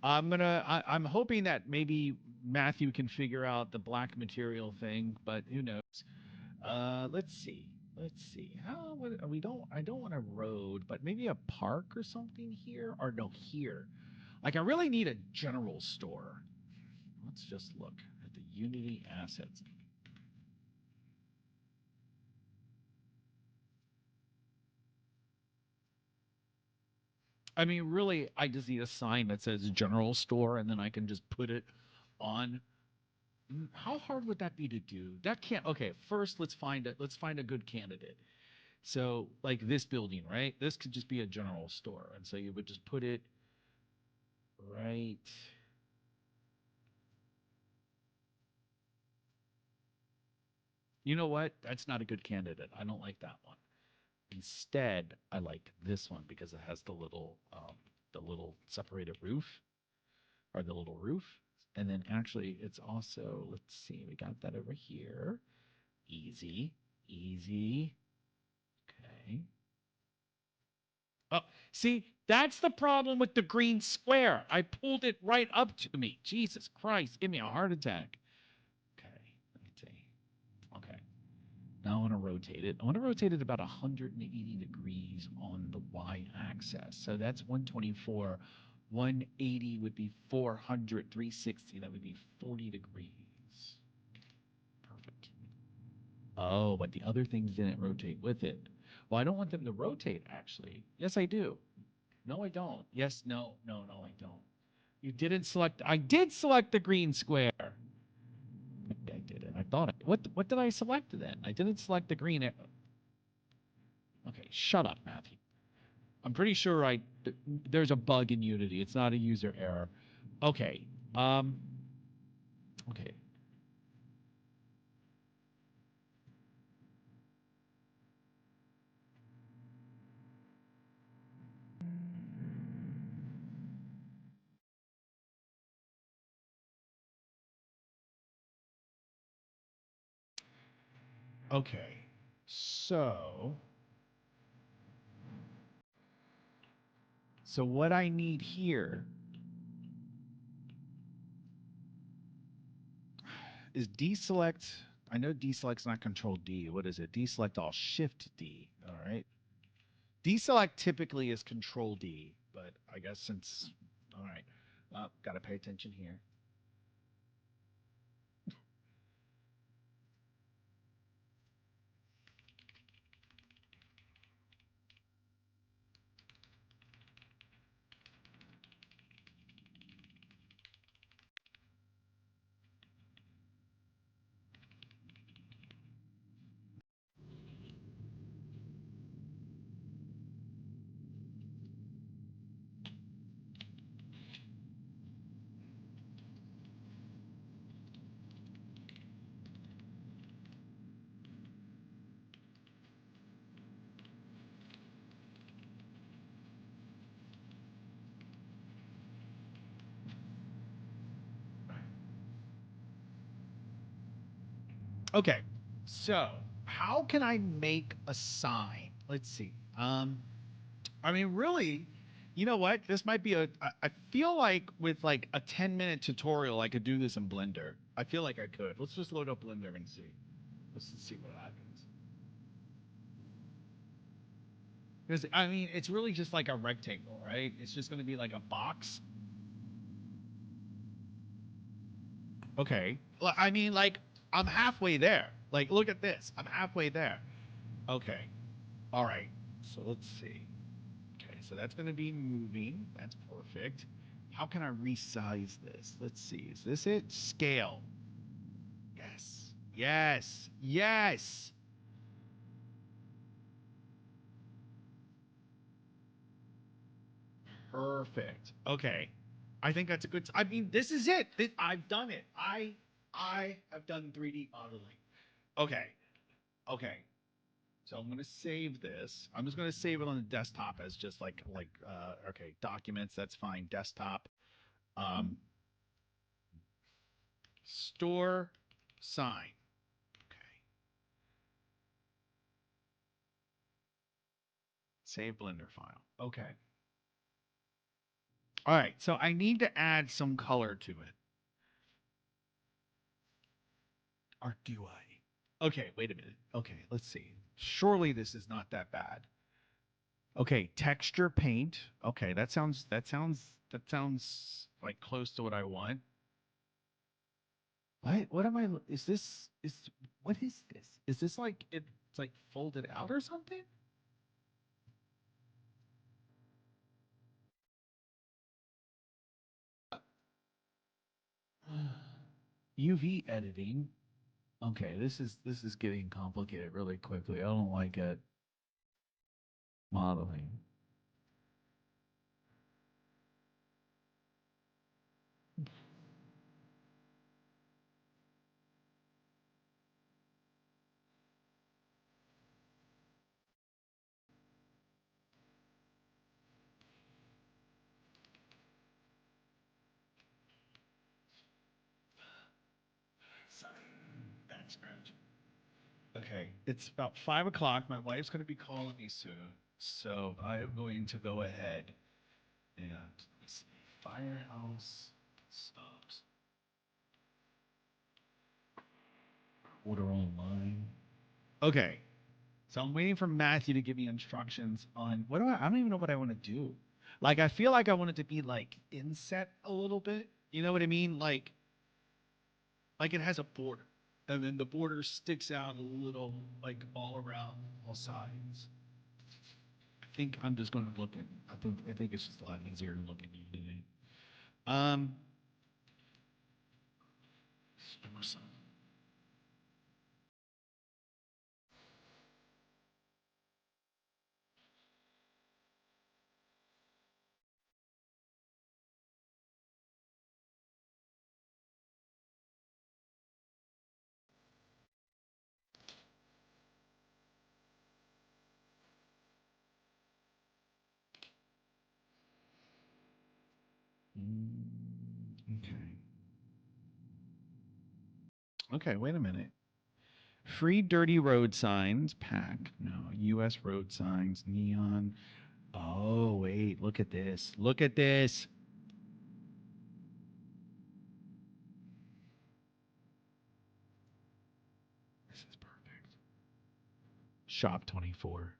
I'm hoping that maybe Matthew can figure out the black material thing, but who knows? Let's see. Let's see. We don't. I don't want a road, but maybe a park or something here, or no, here. Like I really need a general store. Let's just look at the Unity assets. I mean, really, I just need a sign that says general store, and then I can just put it on. How hard would that be to do? That can't. Okay, first let's find it. Let's find a good candidate. So, like this building, right? This could just be a general store, and so you would just put it right. You know what? That's not a good candidate. I don't like that one. Instead, I like this one because it has the little separated roof or the little roof. And then actually, it's also, let's see, we got that over here. Easy, easy. Okay. Oh, see, that's the problem with the green square. I pulled it right up to me. Jesus Christ, give me a heart attack. Okay, let me see. Okay. Now I want to rotate it. I want to rotate it about 180 degrees on the y-axis. So that's 124. 180 would be 400. 360, that would be 40 degrees. Perfect. Oh, but the other things didn't rotate with it. Well, I don't want them to rotate, actually. Yes, I do. No, I don't. Yes, no, no, no, I don't. You didn't select. I did select the green square. Maybe I didn't. I thought. What did I select then? I didn't select the green. Okay, shut up, Matthew. I'm pretty sure there's a bug in Unity. It's not a user error. Okay. Um. Okay. Okay. So what I need here is deselect. I know deselect's not control D. What is it? Deselect all shift D. All right. Deselect typically is control D, but I guess since, all right, got to pay attention here. Okay, so how can I make a sign? Let's see. I mean, really, you know what? This might be I feel like with like a 10-minute tutorial, I could do this in Blender. I feel like I could. Let's just load up Blender and see. Let's see what happens. Because I mean, it's really just like a rectangle, right? It's just going to be like a box. Okay. I mean, like I'm halfway there. Like, look at this. I'm halfway there. Okay. All right. So let's see. Okay, so that's going to be moving. That's perfect. How can I resize this? Let's see. Is this it? Scale. Yes. Yes. Yes. Perfect. Okay. I think that's a good. I mean, this is it. I've done it. I have done 3D modeling. Okay. Okay. So I'm gonna save this. I'm just gonna save it on the desktop as just okay, documents. That's fine. Desktop. Um, store sign. Okay. Save Blender file. Okay. All right. So I need to add some color to it. Or do I? Okay. Wait a minute. Okay. Let's see. Surely this is not that bad. Okay, texture paint. Okay, that sounds like close to what I want. What am I is this is what is this? Is this like it's like folded out or something? UV editing. Okay, this is getting complicated really quickly. I don't like it. Modeling. Sorry, back scratch. Okay, it's about 5 o'clock. My wife's going to be calling me soon, so I am going to go ahead and let's see, Firehouse subs. Order online. Okay, so I'm waiting for Matthew to give me instructions on what do I don't even know what I want to do. Like I feel like I want it to be like inset a little bit. You know what I mean? Like it has a border, and then the border sticks out a little, like all around all sides. I think I'm just going to look at. I think it's just a lot easier to look at it. Um. Okay. Okay. Wait a minute. Free dirty road signs pack. No, U.S. road signs, neon. Oh, wait. Look at this. Look at this. This is perfect. Shop 24.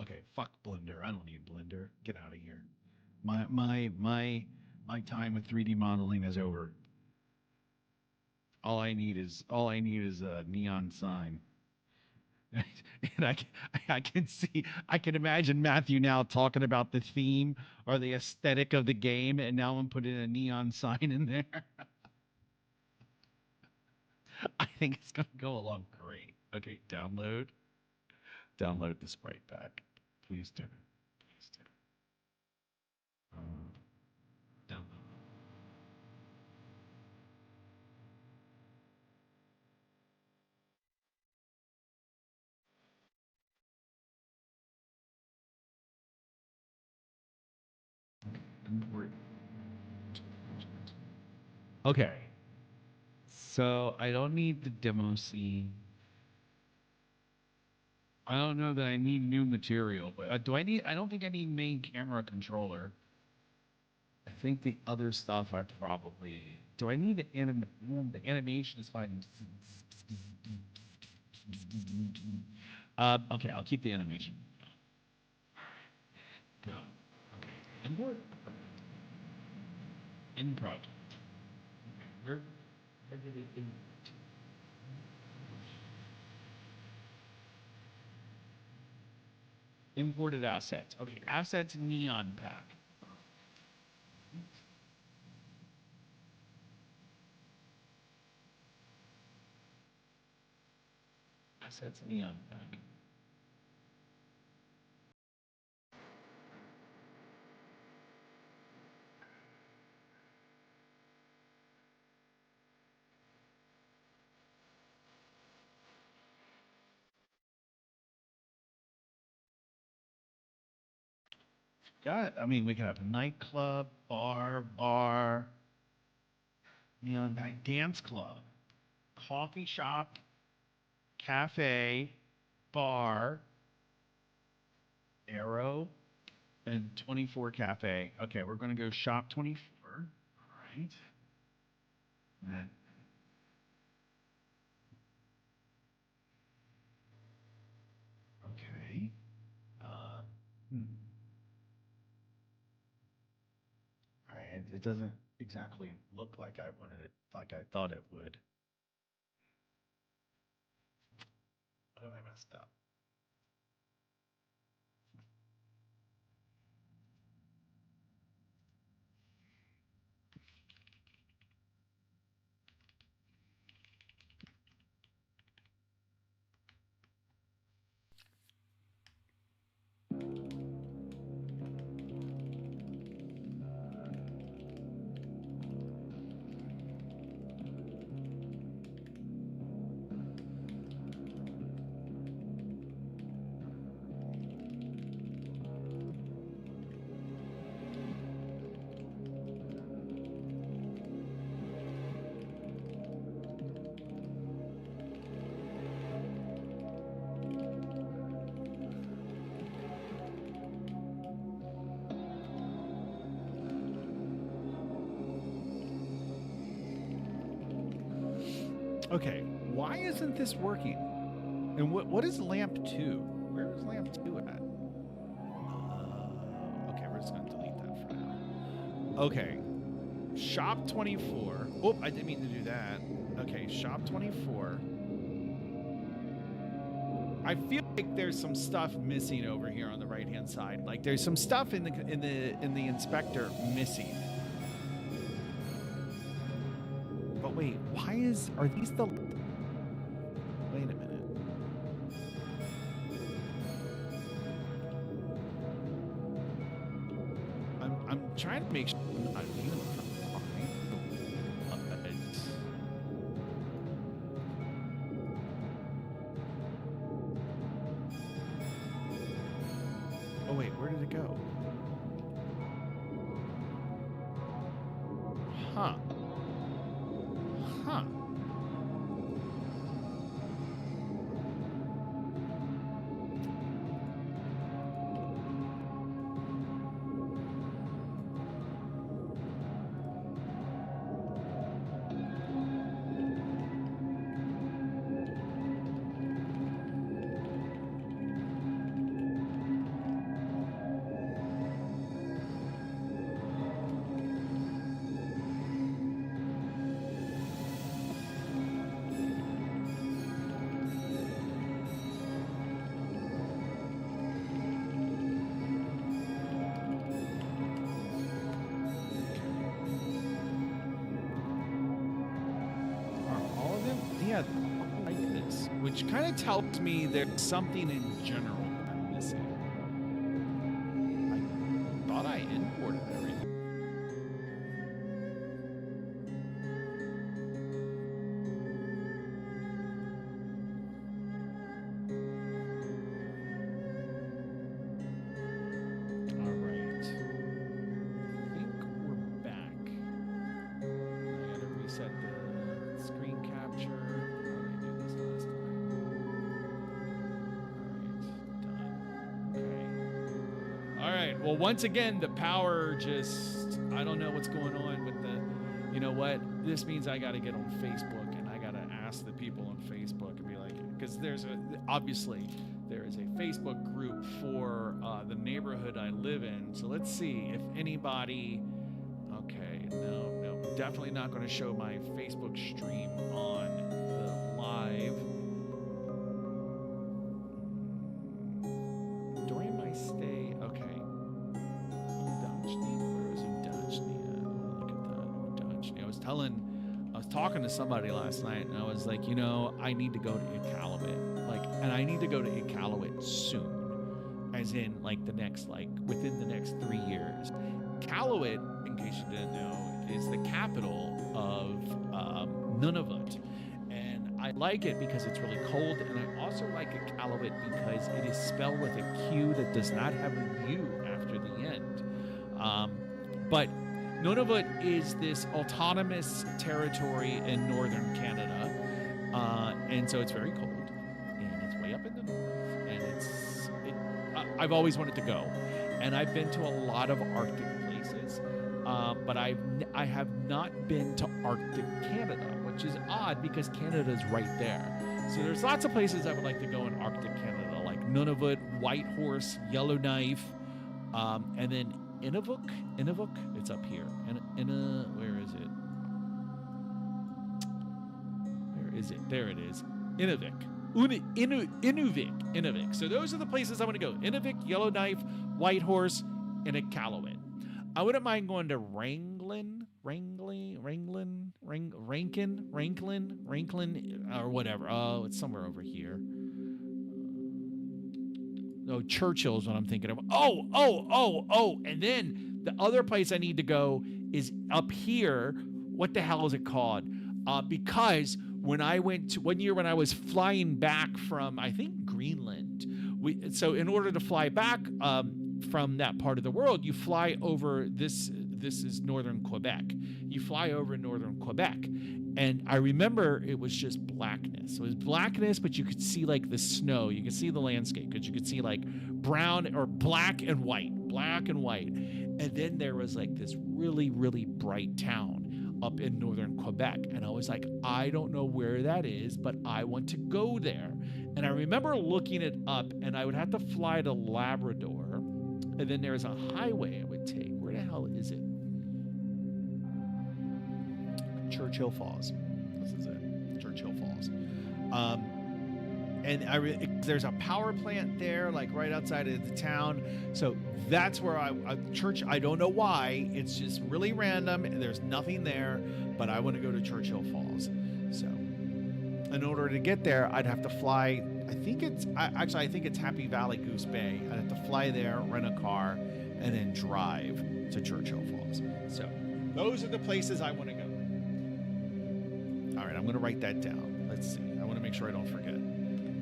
Okay, fuck Blender. I don't need Blender. Get out of here. My time with 3D modeling is over. All I need is a neon sign. And I can imagine Matthew now talking about the theme or the aesthetic of the game, and now I'm putting a neon sign in there. I think it's gonna go along great. Okay, download the sprite pack. Please do. Please do. Download. Import. Okay, so I don't need the demo scene. I don't know that I need new material, but do I need? I don't think I need main camera controller. I think the other stuff I probably do. I need the animation is fine. Okay, I'll keep the animation. Go. Okay. Import. In project. Where did it imported assets? Okay, assets neon pack. Assets neon pack. I mean, we can have nightclub, bar, neon night, dance club, coffee shop, cafe, bar, arrow, and 24 cafe. Okay, we're going to go shop 24. All right. And then okay. Hmm. All right. It doesn't exactly look like I wanted it, like I thought it would. What have I messed up? Okay, why isn't this working? And what is lamp 2? Where is lamp 2 at? Okay, we're just going to delete that for now. Okay, shop 24. Oh, I didn't mean to do that. Okay, shop 24. I feel like there's some stuff missing over here on the right-hand side. Like there's some stuff in the inspector missing. But wait, are these the? Wait a minute. I'm trying to make sure I'm not even Oh wait, where did it go? Huh. Huh. Yeah, like this, which kind of tells me there's something in general I'm missing. I thought I imported everything. All right. I think we're back. I gotta reset the screen capture. Well, once again, the power just, I don't know what's going on with the, you know what? This means I got to get on Facebook and I got to ask the people on Facebook and be like, because obviously, there is a Facebook group for the neighborhood I live in. So let's see if anybody, okay, no, definitely not going to show my Facebook stream on the live. During my stay, okay. I was talking to somebody last night and I was like, you know, I need to go to Iqaluit. And I need to go to Iqaluit soon. As in within the next 3 years. Iqaluit, in case you didn't know, is the capital of Nunavut. And I like it because it's really cold, and I also like Iqaluit because it is spelled with a Q that does not have a U after the end. But Nunavut is this autonomous territory in northern Canada, and so it's very cold, and it's way up in the north, and I've always wanted to go, and I've been to a lot of Arctic places, but I have not been to Arctic Canada, which is odd because Canada is right there. So there's lots of places I would like to go in Arctic Canada, like Nunavut, Whitehorse, Yellowknife, and then Inuvik, it's up here. Where is it? Where is it? There it is. Inuvik. Inuvik. So those are the places I want to go. Inuvik, Yellowknife, Whitehorse, and Iqaluit. I wouldn't mind going to Rankin, or whatever. Oh, it's somewhere over here. No, Churchill is what I'm thinking of. Oh. And then the other place I need to go is up here. What the hell is it called? Because when I went one year when I was flying back from, I think, Greenland, so in order to fly back from that part of the world, you fly over this is northern Quebec. You fly over northern Quebec. And I remember it was just blackness. So it was blackness, but you could see like the snow. You could see the landscape because you could see like brown or black and white. And then there was like this really, really bright town up in northern Quebec. And I was like, I don't know where that is, but I want to go there. And I remember looking it up, and I would have to fly to Labrador. And then there's a highway I would take. Where the hell is it? Churchill Falls. This is it. Churchill Falls. And there's a power plant there, like right outside of the town. So that's where I don't know why. It's just really random. And there's nothing there, but I want to go to Churchill Falls. So in order to get there, I'd have to fly. I think it's Happy Valley Goose Bay. I'd have to fly there, rent a car, and then drive to Churchill Falls. So those are the places I want to go. All right, I'm going to write that down. Let's see. I want to make sure I don't forget.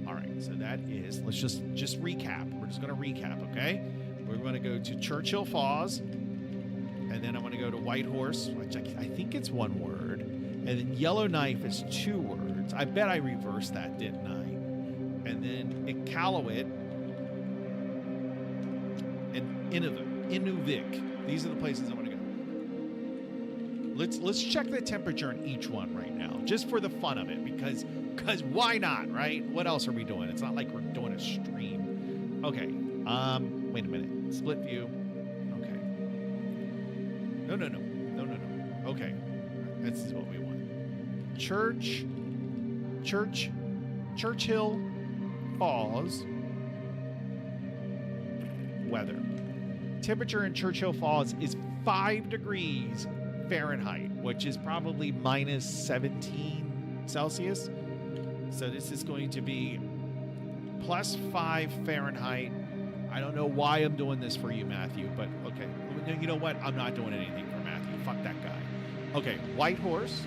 All right, so that is, let's just recap. We're just going to recap, okay? We're going to go to Churchill Falls, and then I'm going to go to Whitehorse, which I think it's one word, and then Yellowknife is 2 words. I bet I reversed that, didn't I? And then Iqaluit and Inuvik. These are the places I want to go. Let's check the temperature in each one right now, just for the fun of it, because why not, right? What else are we doing? It's not like we're doing a stream. Okay. Wait a minute. Split view. Okay. No. Okay. This is what we want. Churchill Falls weather. Temperature in Churchill Falls is 5 degrees Fahrenheit, which is probably minus 17 Celsius. So this is going to be plus 5 Fahrenheit. I don't know why I'm doing this for you, Matthew, but okay. You know what? I'm not doing anything for Matthew. Fuck that guy. Okay, Whitehorse.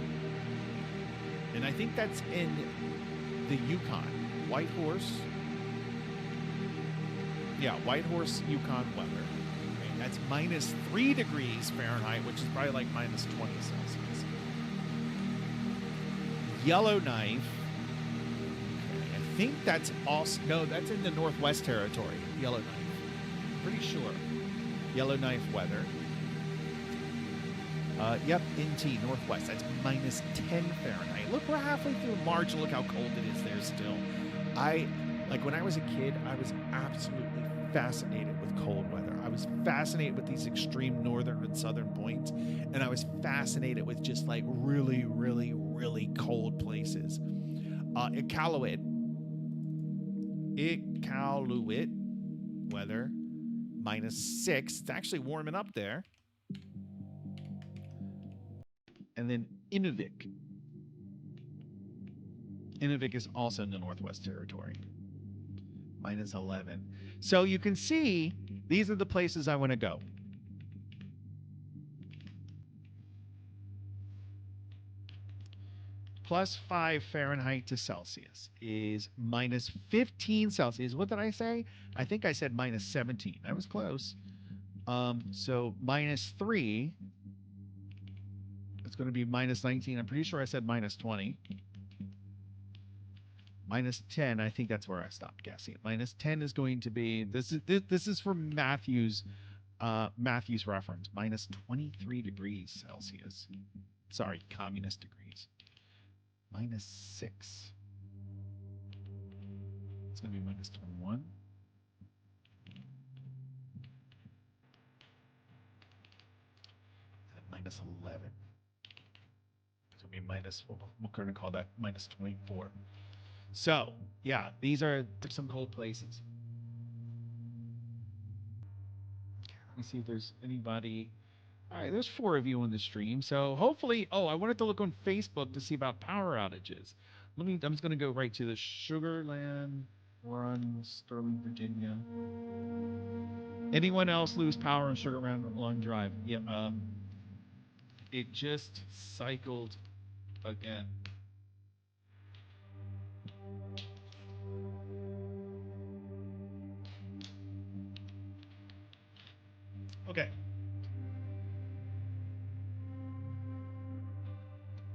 And I think that's in the Yukon. Whitehorse. Yeah, Whitehorse, Yukon weather. Okay, that's minus 3 degrees Fahrenheit, which is probably like minus 20 Celsius. Yellowknife. I think that's also, no, that's in the Northwest Territory, Yellowknife. Pretty sure. Yellowknife weather. Yep, NT, Northwest. That's minus 10 Fahrenheit. Look, we're halfway through March. Look how cold it is there still. When I was a kid, I was absolutely fascinated with cold weather. I was fascinated with these extreme northern and southern points. And I was fascinated with just like really, really, really cold places. Iqaluit weather, minus 6. It's actually warming up there. And then Inuvik. Inuvik is also in the Northwest Territory. Minus 11. So you can see these are the places I want to go. Plus 5 Fahrenheit to Celsius is minus 15 Celsius. What did I say? I think I said minus 17. I was close. So -3, it's going to be -19. I'm pretty sure I said -20. -10, I think that's where I stopped guessing. -10 is going to be this is for Matthew's reference. -23 degrees Celsius. Sorry, communist degrees. -6. It's going to be -21. -11. It's going to be we're going to call that -24. So, yeah, there's some cold places. Let me see if there's anybody. All right, there's 4 of you on the stream. So hopefully, I wanted to look on Facebook to see about power outages. I'm just going to go right to the Sugarland Run, Sterling, Virginia. Anyone else lose power on Sugarland Run Drive? Yeah, it just cycled again. Okay.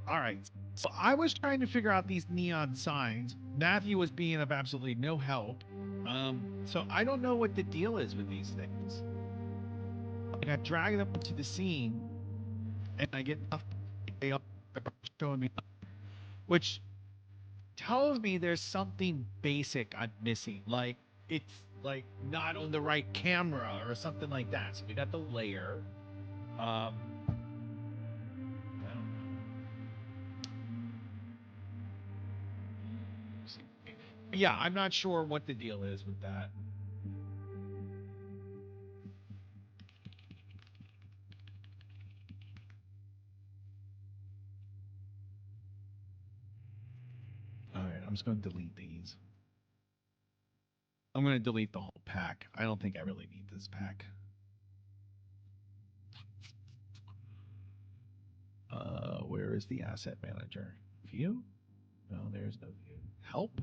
All right. So I was trying to figure out these neon signs. Matthew was being of absolutely no help. So I don't know what the deal is with these things. Like I drag them to the scene, and I get nothing. They are showing me, which tells me there's something basic I'm missing. Like it's like not on the right camera or something like that. So we got the layer. I don't know. Yeah, I'm not sure what the deal is with that. All right, I'm just going to delete these. I'm going to delete the whole pack. I don't think I really need this pack. Where is the asset manager? View? No, there's no view. Help?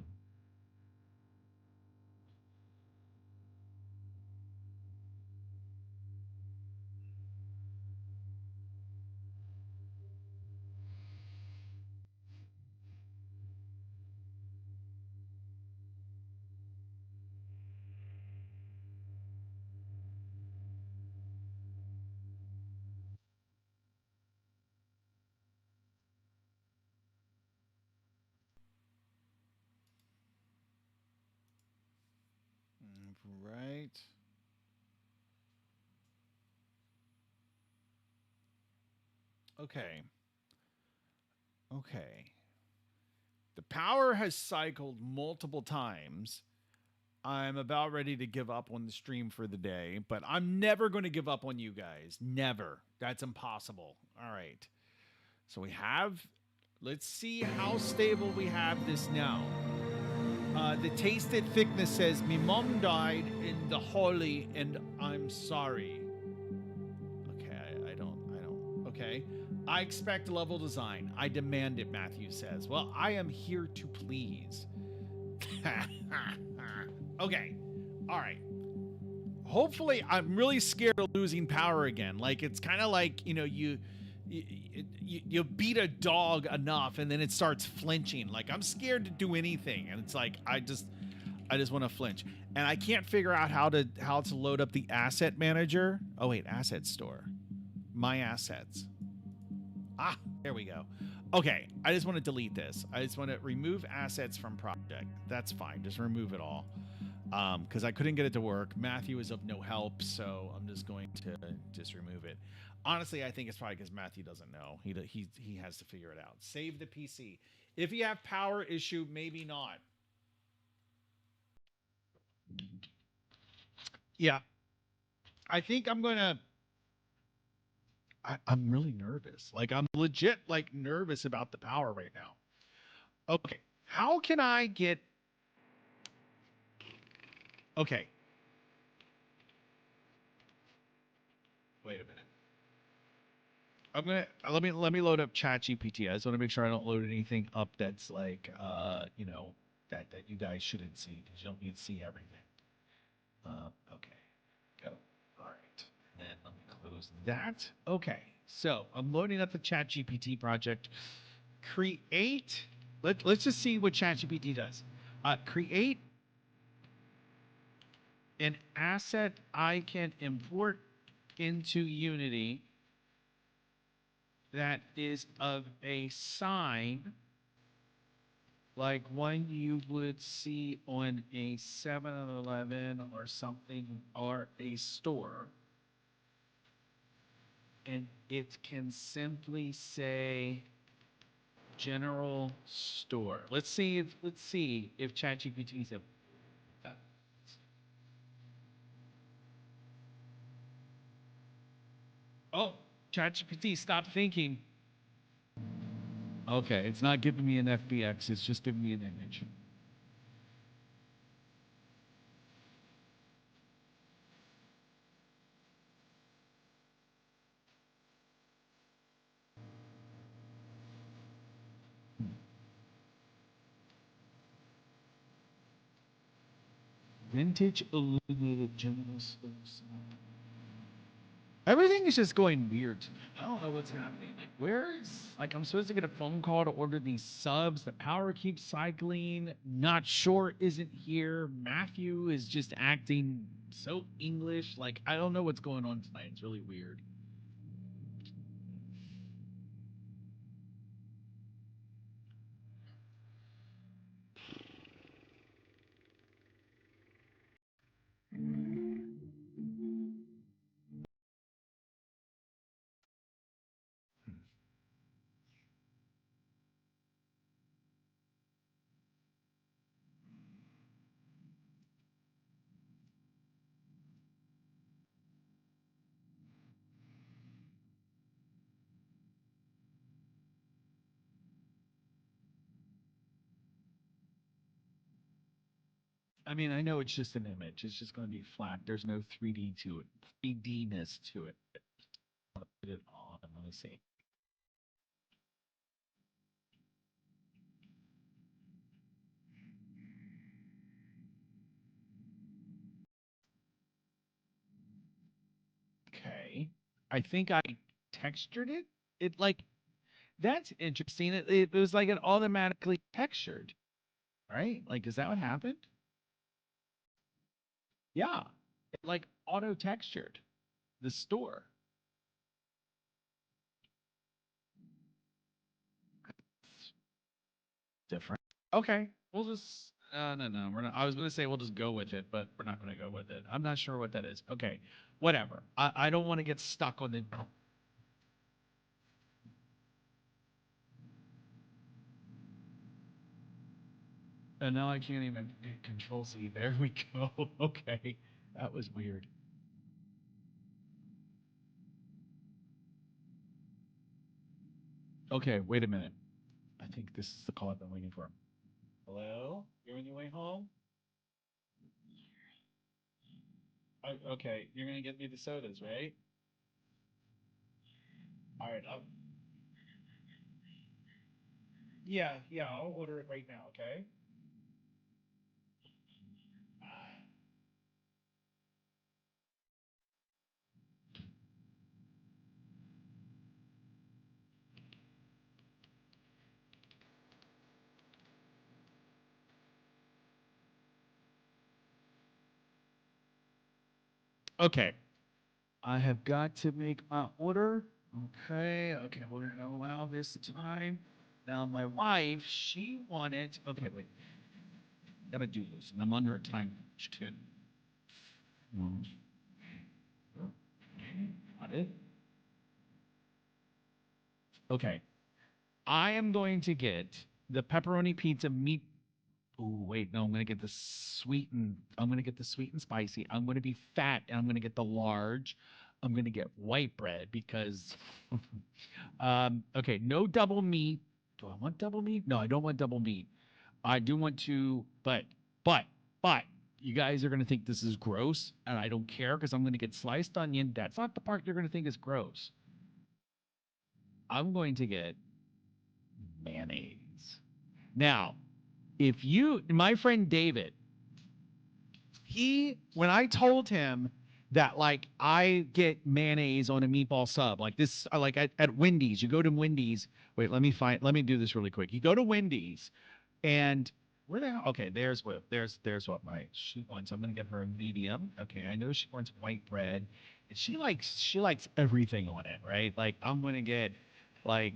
Right. Okay. Okay. The power has cycled multiple times. I'm about ready to give up on the stream for the day, but I'm never going to give up on you guys. Never. That's impossible. All right. So let's see how stable we have this now. The tasted thickness says, "Me mom died in the holy, and I'm sorry." Okay, I don't. Okay. I expect level design. I demand it, Matthew says. Well, I am here to please. Okay. All right. Hopefully, I'm really scared of losing power again. Like, it's kind of like, you beat a dog enough and then it starts flinching. Like, I'm scared to do anything. And it's like, I just want to flinch. And I can't figure out how to load up the asset manager. Oh, wait, asset store. My assets. Ah, there we go. Okay, I just want to delete this. I just want to remove assets from project. That's fine. Just remove it all. Because I couldn't get it to work. Matthew is of no help, so I'm just going to just remove it. Honestly, I think it's probably because Matthew doesn't know. He has to figure it out. Save the PC. If you have power issue, maybe not. Yeah, I think I'm gonna. I'm really nervous. Like I'm legit like nervous about the power right now. Okay, how can I get? Okay, wait a minute. I'm gonna let me load up ChatGPT. I just want to make sure I don't load anything up that's like that you guys shouldn't see because you don't need to see everything. Okay, go. All right. close that. Okay. So I'm loading up the ChatGPT project. Create. Let's just see what ChatGPT does. Create an asset I can import into Unity that is of a sign like one you would see on a 7-Eleven or something or a store. And it can simply say general store. Let's see if ChatGPT said that. Oh, ChatGPT, stop thinking. Okay, it's not giving me an FBX, it's just giving me an image. Vintage illuminated general store. Everything is just going weird. I don't know what's happening. Like, where's like I'm supposed to get a phone call to order these subs. The power keeps cycling. Not sure isn't here. Matthew is just acting so English. Like I don't know what's going on tonight. It's really weird. I mean, I know it's just an image. It's just going to be flat. There's no 3D to it. 3D-ness to it. Put it on. Let me see. Okay. I think I textured it. It like that's interesting. It was like it automatically textured, right? Like, is that what happened? Yeah. It like auto textured the store. Different. Okay. We'll just no. We're not I was gonna say we'll just go with it, but we're not gonna go with it. I'm not sure what that is. Okay. Whatever. I don't want to get stuck on the and now I can't even control Z. There we go. Okay. That was weird. Okay, wait a minute. I think this is the call I've been waiting for. Hello? You're on your way home? Okay, you're gonna get me the sodas, right? All right. Yeah. I'll order it right now. Okay. Okay. I have got to make my order. Okay. We're gonna allow this time. Now my wife, she wanted. Okay, wait. Gotta do this, and I'm under a time crunch too. Got it. Okay. I am going to get the pepperoni pizza meat. Oh wait, no, I'm gonna get the sweet and I'm gonna get the sweet and spicy. I'm gonna be fat and I'm gonna get the large. I'm gonna get white bread because okay, no double meat. Do I want double meat? No, I don't want double meat. I do want to, but you guys are gonna think this is gross, and I don't care because I'm gonna get sliced onion. That's not the part you're gonna think is gross. I'm going to get mayonnaise. Now, if you, my friend David, when I told him that like I get mayonnaise on a meatball sub. Like this, like at Wendy's, you go to Wendy's. Wait, let me do this really quick. You go to Wendy's and where the hell? Okay, there's what my she wants. I'm gonna get her a medium. Okay, I know she wants white bread. And she likes everything on it, right? Like I'm gonna get like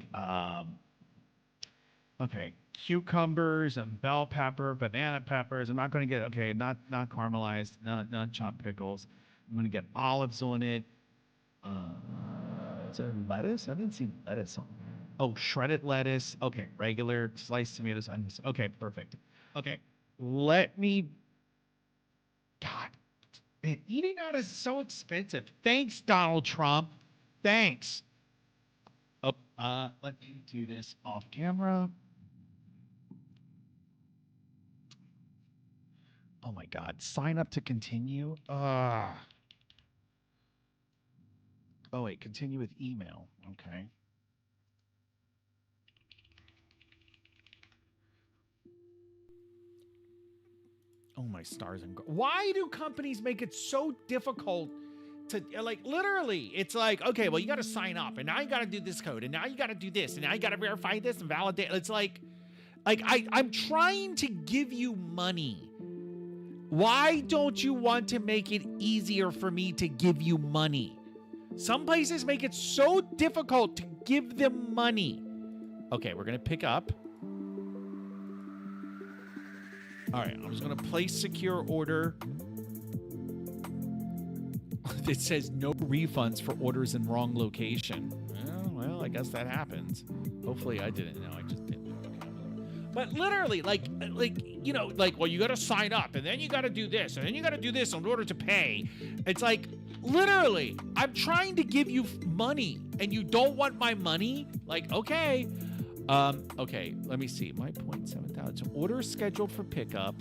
okay, cucumbers and bell pepper, banana peppers. I'm not going to get okay, not caramelized, not chopped pickles. I'm going to get olives on it. Uh, is there lettuce? I didn't see lettuce on. Oh, shredded lettuce. Okay, regular sliced tomatoes, onions. Okay, perfect. Okay, let me. God, man, eating out is so expensive. Thanks, Donald Trump. Thanks. Oh, let me do this off camera. Oh my God. Sign up to continue. Oh wait, continue with email. Okay. Oh my stars and why do companies make it so difficult to like literally? It's like, okay, well you got to sign up and now you got to do this code and now you got to do this and now you got to verify this and validate. It's like I'm trying to give you money. Why don't you want to make it easier for me to give you money? Some places make it so difficult to give them money. Okay, we're going to pick up. All right, I'm just going to place secure order. It says no refunds for orders in wrong location. Well, I guess that happens. Hopefully I didn't know. I just didn't. But literally, like, you know, like, well, you got to sign up, and then you got to do this, and then you got to do this in order to pay. It's like, literally, I'm trying to give you money, and you don't want my money? Like, okay. Okay, let me see. My 0.7,000. So order scheduled for pickup.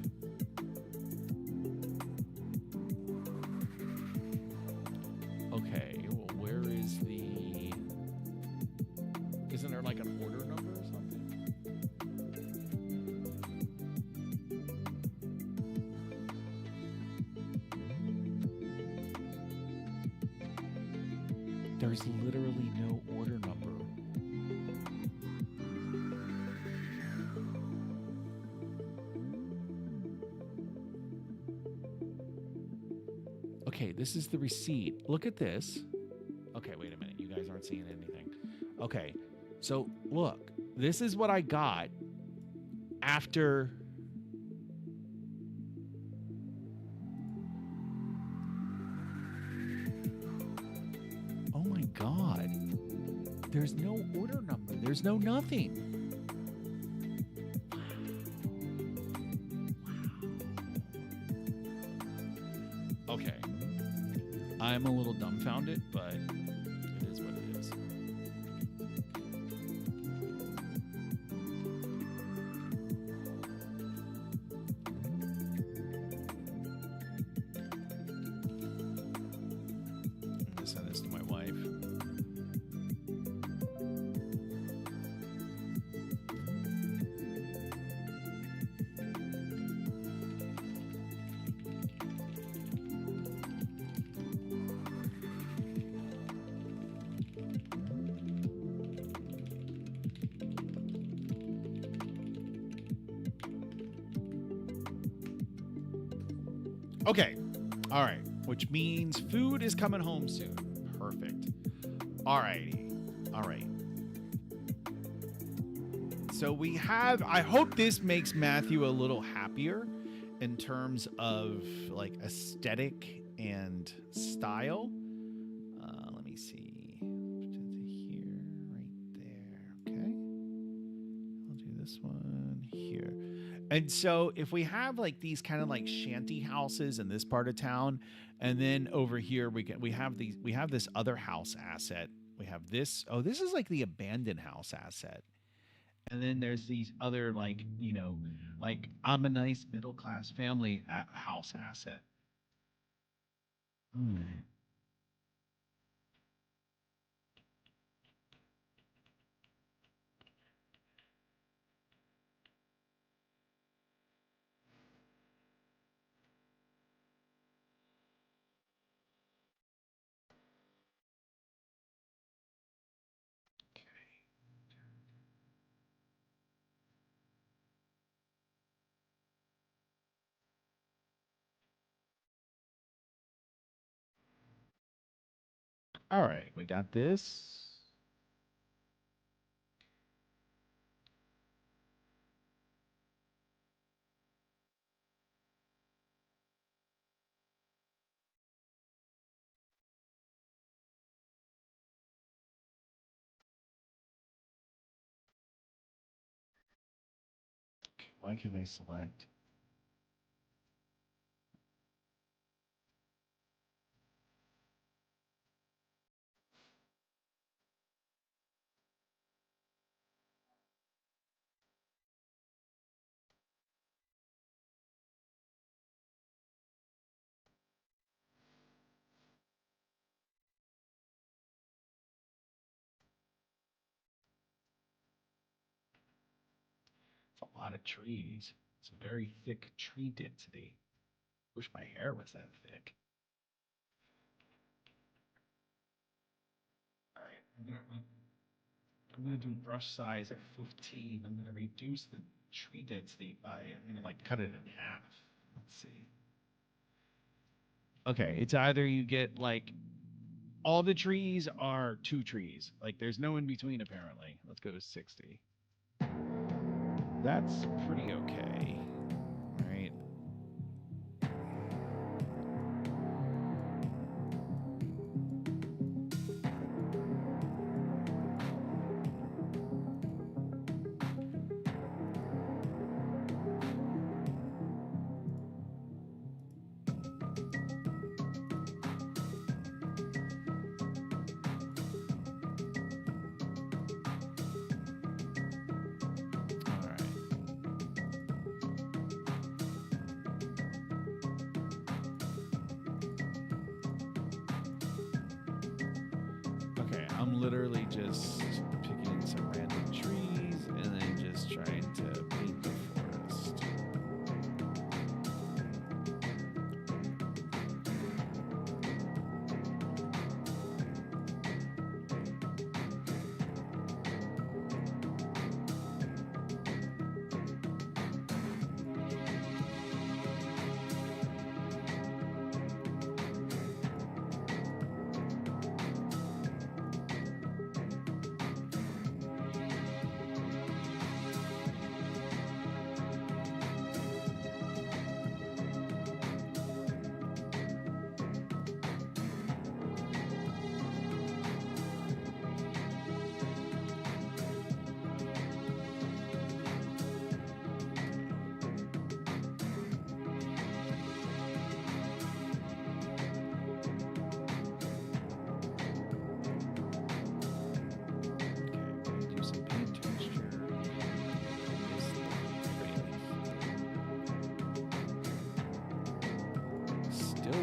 Okay, well, where is the... Isn't there like an order number or something? There's literally no order number. Okay, this is the receipt. Look at this. Okay, wait a minute. You guys aren't seeing anything. Okay, so look. This is what I got after... Oh my God. There's no order number. There's no nothing. Wow. Okay. I'm a little dumbfounded, but it is what it is. I'm gonna send this to my wife. Okay. All right. Which means food is coming home soon. Perfect. All righty. All right. So we have, I hope this makes Matthew a little happier in terms of like aesthetic and style. Let me see. Here, right there. Okay. I'll do this one here. And so if we have like these kind of like shanty houses in this part of town, and then over here we have this other house asset. We have this. Oh, this is like the abandoned house asset. And then there's these other like, you know, like I'm a nice middle class family house asset. Hmm. All right, we got this. Why can I select? It's a lot of trees. It's a very thick tree density. Wish my hair was that thick. All right, I'm gonna do brush size at 15. I'm gonna reduce the tree density by, I'm gonna like cut it in half. Let's see. Okay, it's either you get like all the trees are 2 trees. Like there's no in between apparently. Let's go to 60. That's pretty okay. All right. I'm literally just picking some random trees and then just trying to paint the forest.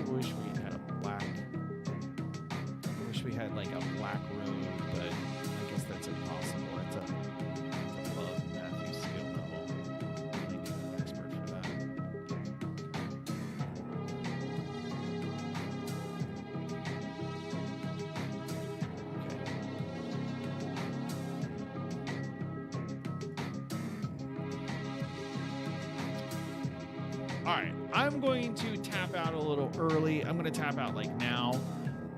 Wish we had a black. I wish we had like a black road, but I guess that's impossible. That's above Matthew's skill level. I need an expert for that. All right, I'm going to tap out a little early. I'm going to tap out like now.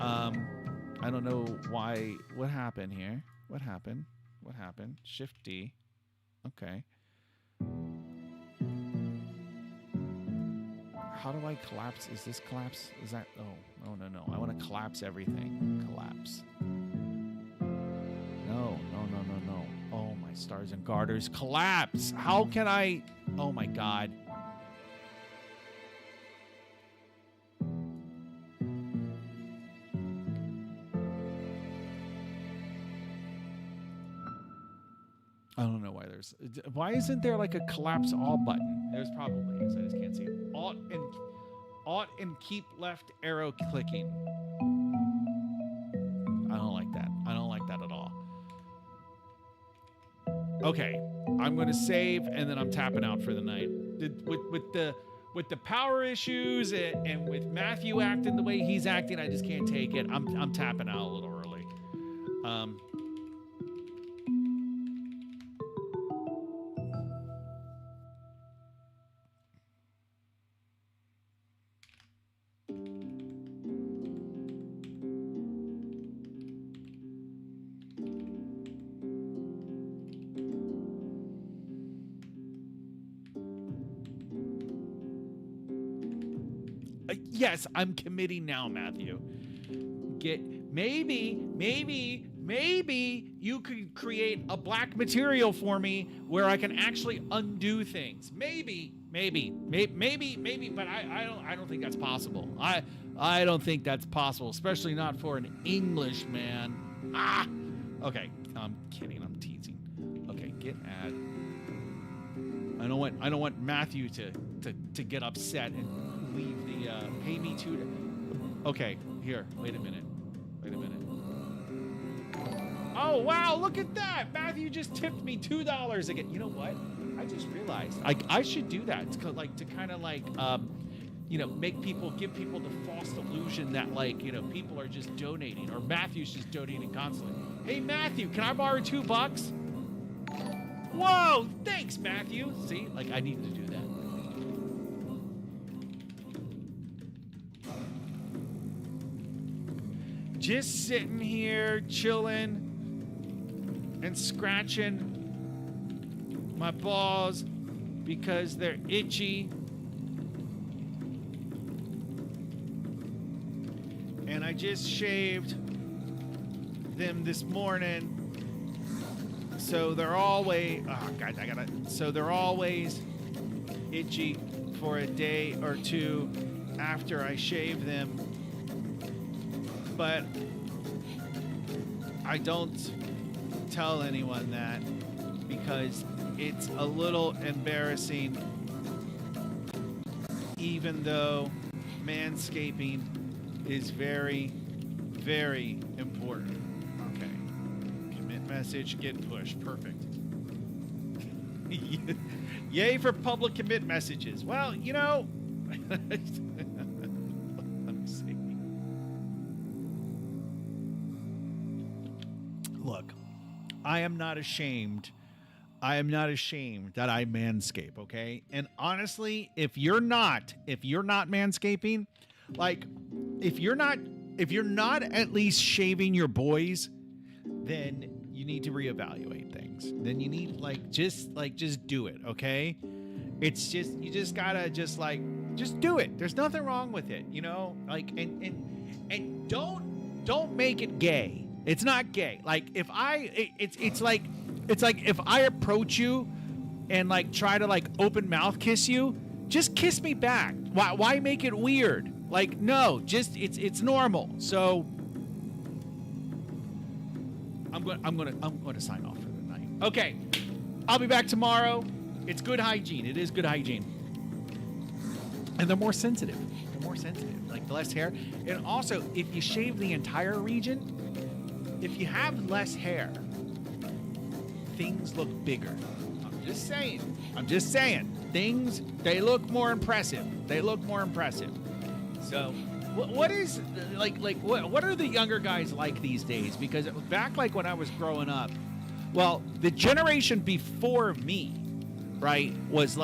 I don't know why. What happened here? What happened? What happened? Shift D. Okay. How do I collapse? Is this collapse? Is that? Oh, no. I want to collapse everything. Collapse. No. Oh, my stars and garters. Collapse. How can I? Oh, my God. I don't know why there's. Why isn't there like a collapse all button? There's probably is. I just can't see it. Alt and keep left arrow clicking. I don't like that. I don't like that at all. Okay, I'm gonna save and then I'm tapping out for the night. With the power issues and with Matthew acting the way he's acting, I just can't take it. I'm tapping out a little early. Yes, I'm committing now, Matthew. Maybe you could create a black material for me where I can actually undo things. Maybe, but I don't think that's possible. I don't think that's possible, especially not for an Englishman. Okay, I'm kidding. I'm teasing. Okay, get ad. I don't want Matthew to get upset and leave the pay me to. Okay, here. Wait a minute. Oh wow! Look at that. Matthew just tipped me $2 again. You know what? I just realized I should do that. It's to kind of make people, give people the false illusion that people are just donating, or Matthew's just donating constantly. Hey Matthew, can I borrow $2? Whoa! Thanks, Matthew. See, I needed to do that. Just sitting here, chilling, and scratching my balls because they're itchy. And I just shaved them this morning. So they're always, so they're always itchy for a day or two after I shave them. But I don't tell anyone that because it's a little embarrassing, even though manscaping is very, very important. Okay. Commit message, get push. Perfect. Yay for public commit messages. Well, let me see. Look, I am not ashamed that I manscape, okay? And honestly, if you're not manscaping, if you're not at least shaving your boys, then you need to reevaluate things. Then you need just do it, okay? It's just, you just gotta just do it. There's nothing wrong with it, and don't make it gay. It's not gay. It's like if I approach you and try to open mouth kiss you, just kiss me back. Why make it weird? No, just it's normal. So I'm going to sign off for the night. Okay. I'll be back tomorrow. It's good hygiene. It is good hygiene. And they're more sensitive. The less hair. And also, if you shave the entire region, if you have less hair, things look bigger. I'm just saying. Things, they look more impressive. So, what is what are the younger guys like these days? Because back when I was growing up, well, the generation before me, right, was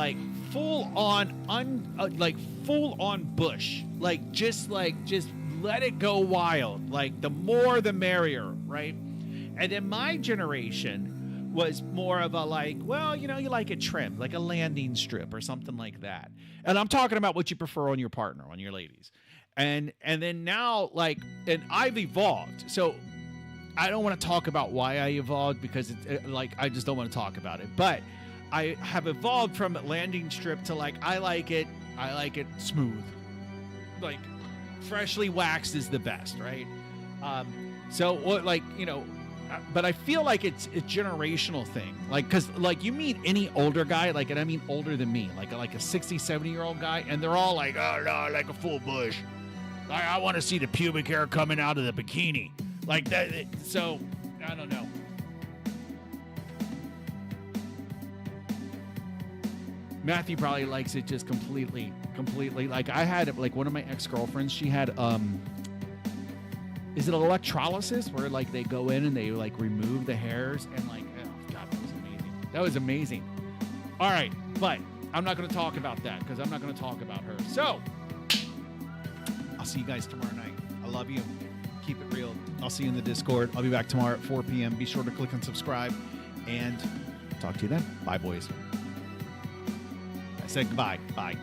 full on bush, just let it go wild. The more the merrier, right? And then my generation was more of a you like it trimmed, like a landing strip or something like that. And I'm talking about what you prefer on your partner, on your ladies. And then now and I've evolved. So I don't want to talk about why I evolved because I just don't want to talk about it. But I have evolved from landing strip to I like it smooth. Freshly waxed is the best, right? But I feel it's a generational thing. Because you meet any older guy, and I mean older than me, a 60, 70-year-old guy, and they're all oh, no, I like a full bush. I want to see the pubic hair coming out of the bikini. That. So, I don't know. Matthew probably likes it just completely. I had one of my ex-girlfriends, she had is it electrolysis where they go in and they remove the hairs and oh god, that was amazing. All right, but I'm not going to talk about that because I'm not going to talk about her. So I'll see you guys tomorrow night. I love you. Keep it real. I'll see you in the Discord. I'll be back tomorrow at 4 p.m. Be sure to click and subscribe and talk to you then. Bye, boys. I said goodbye. Bye.